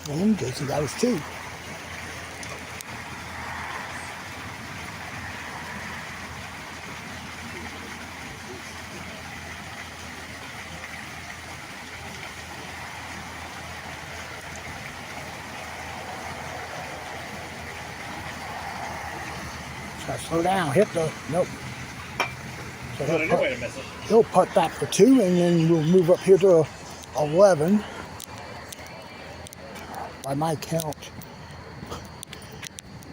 And Jason got his 2. Slow down, hit the, nope. So he'll putt that for 2, and then we'll move up here to 11. By my count,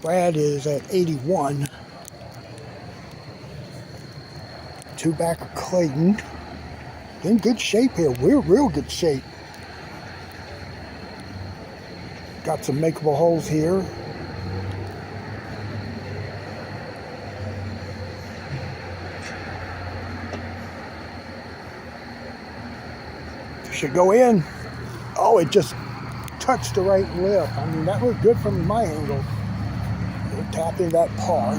Brad is at 81. 2 back of Clayton. In good shape here, we're real good shape. Got some makeable holes here. Should go in. Oh, it just touched the right lip. I mean, that was good from my angle. We'll tap in that par.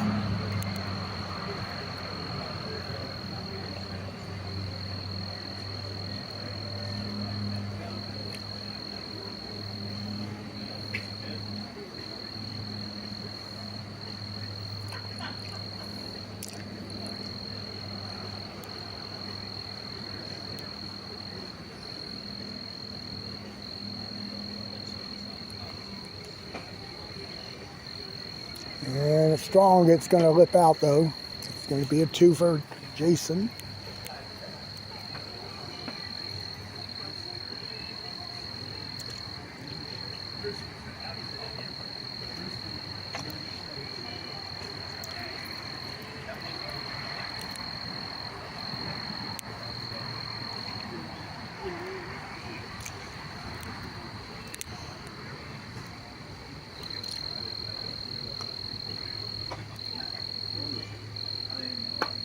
And it's strong, it's going to lip out though. It's going to be a 2 for Jason.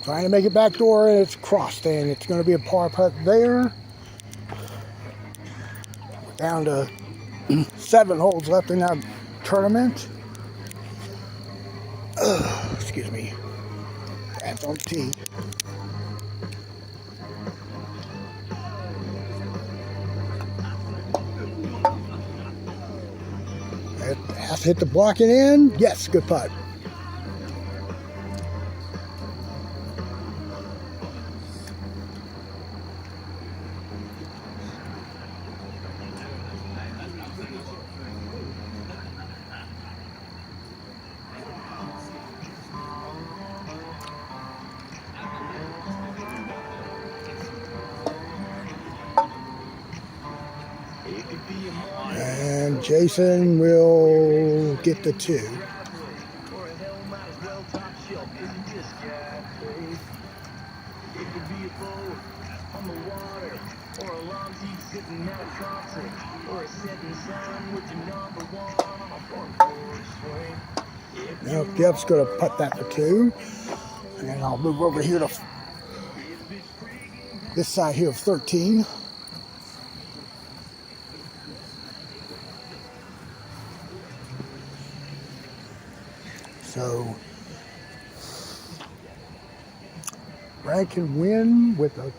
Trying to make it backdoor, and it's crossed in. It's going to be a par putt there. We're down to 7 holes left in that tournament. Excuse me. That's on tee. It has to hit the block and in. Yes, good putt. And Jason will get the 2. Now Jeff's going to putt that for 2. And then I'll move over here to this side here of 13. So Brad can win with a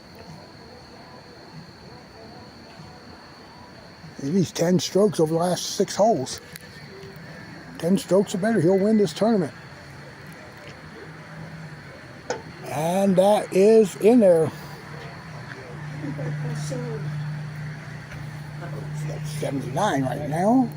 He's 10 strokes over the last 6 holes. 10 strokes or better, he'll win this tournament. And that is in there. That's 79 right now.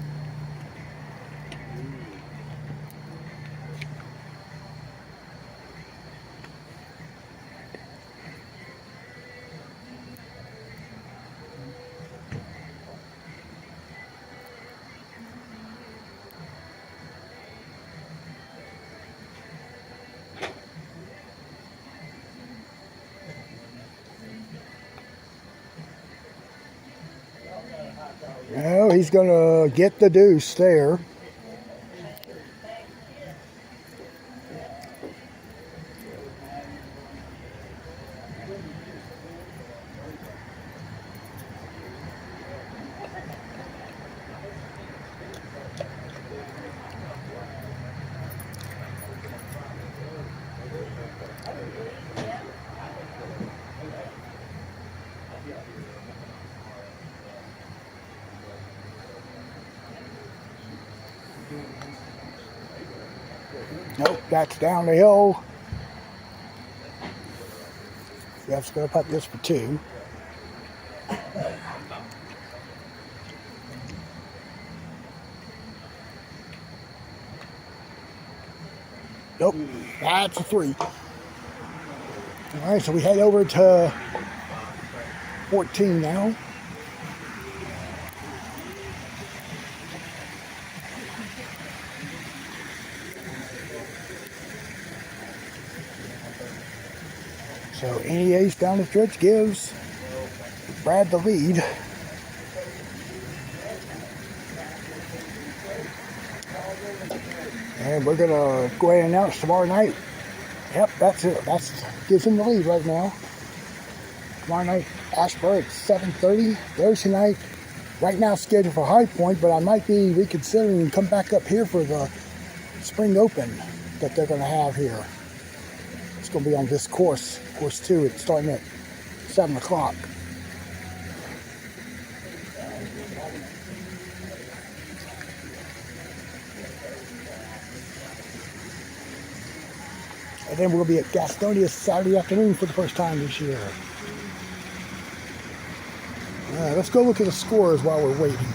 No, he's going to get the deuce there. Nope, that's down the hill. Jeff's going to putt this for 2. Nope, that's a 3. All right, so we head over to 14 now. So any ace down the stretch gives Brad the lead. And we're gonna go ahead and announce tomorrow night. Yep, that's it. That gives him the lead right now. Tomorrow night, Ashburn at 7:30. Thursday night, right now scheduled for High Point, but I might be reconsidering and come back up here for the Spring Open that they're gonna have here. It's gonna be on this course 2. It's starting at 7 o'clock. And then we'll be at Gastonia Saturday afternoon for the first time this year. All right, let's go look at the scores while we're waiting.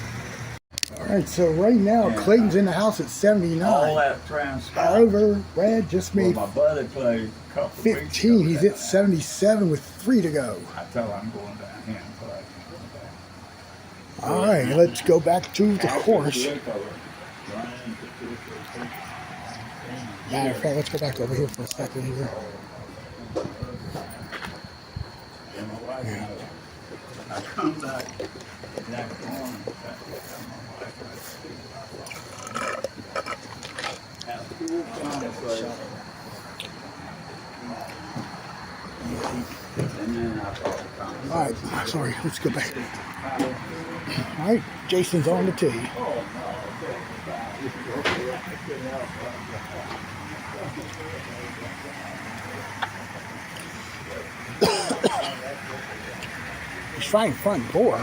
All right, so right now, Clayton's in the house at 79. All that transpired. However, Brad just made My buddy played a couple 15. He's at 77 with 3 to go. I tell him I'm going down here and play. All right, let's go back to the course. Matter of fact, let's go back over here for a second here. Yeah. I come back that corner. All right, sorry, let's go back. All right, Jason's on the tee. He's trying front door.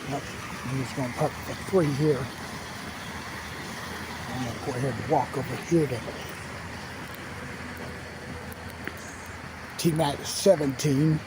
Yep, he's going to putt for 3 here. I'm going to go ahead and walk over here to T-Mat 17.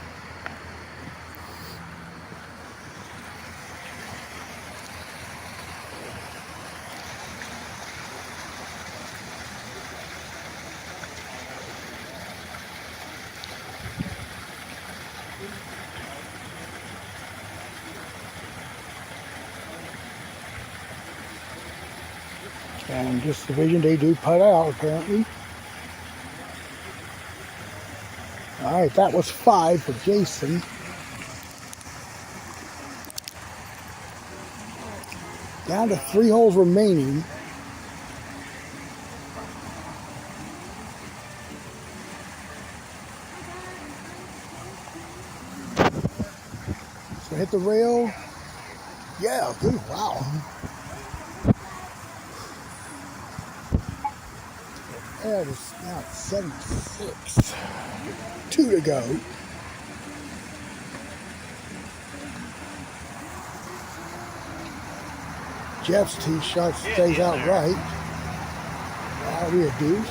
And in this division, they do putt out, apparently. All right, that was 5 for Jason. Down to 3 holes remaining. So hit the rail. Yeah, good, wow. That is now at 76. 2 to go. Jeff's tee shot stays out right. That'll be a deuce.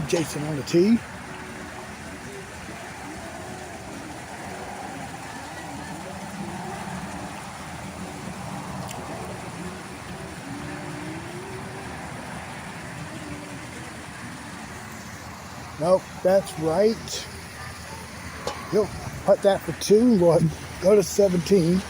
Jason on the tee. Nope, that's right. He'll putt that for 2. We'll go to 17.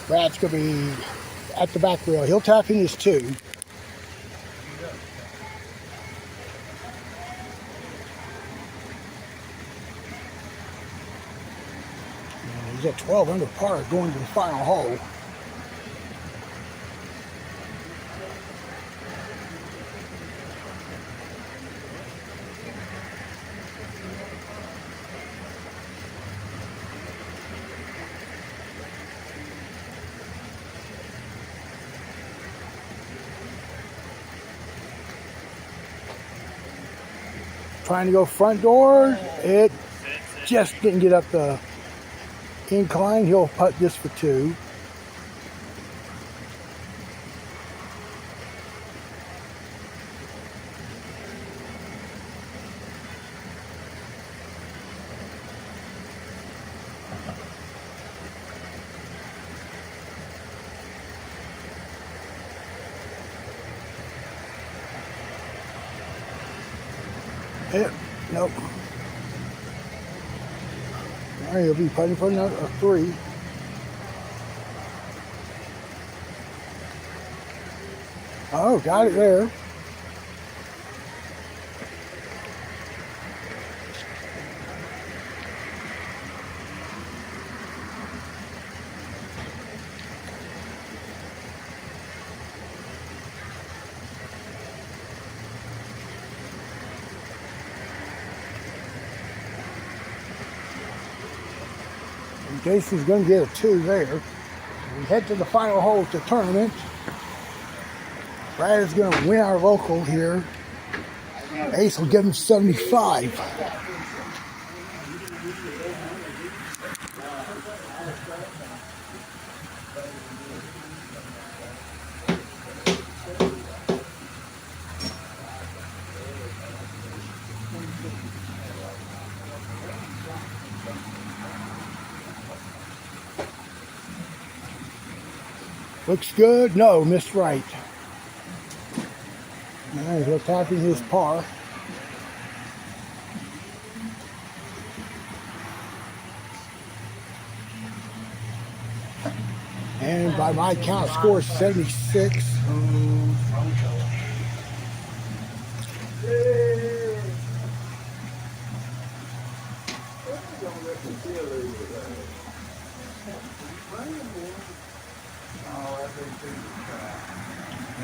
Brad's going to be at the back rail. He'll tap in his 2. He's at 12 under par going to the final hole. Trying to go front door. It just didn't get up the incline. He'll putt this for 2. Nope. All right, he'll be putting for another 3. Oh, got it there. Jason's going to get a 2 there. We head to the final hole of the tournament. Brad is going to win our local here. Ace will give him 75. Looks good. No, missed right. All right, he'll tap in his par. And by my count, score is 76.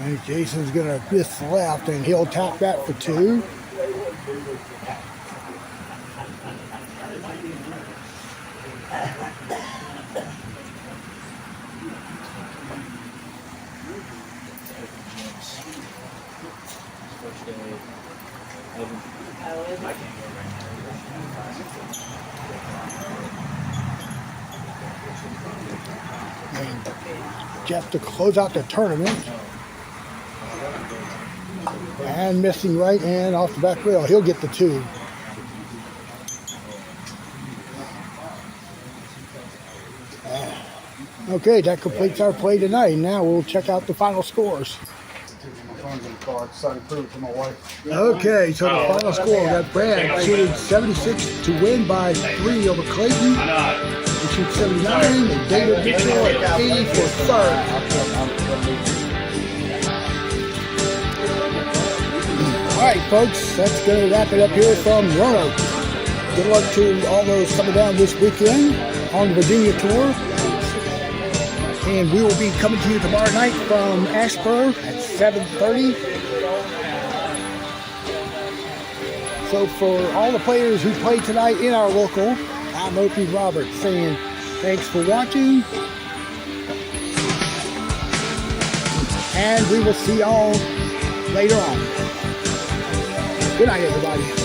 And Jason's gonna miss left, and he'll tap that for 2. And Jeff to close out the tournament. And missing right and off the back rail. He'll get the 2. Okay, that completes our play tonight. Now we'll check out the final scores. Okay, so the final score, we got Brad shooting 76 to win by 3 over Clayton. He shoots 79, and David Mitchell at 80 for 3rd. Alright folks, that's going to wrap it up here from Roanoke. Good luck to all those coming down this weekend on the Virginia tour. And we will be coming to you tomorrow night from Asheboro at 7:30. So for all the players who played tonight in our local, I'm Opie Roberts saying thanks for watching. And we will see y'all later on. Good night, everybody.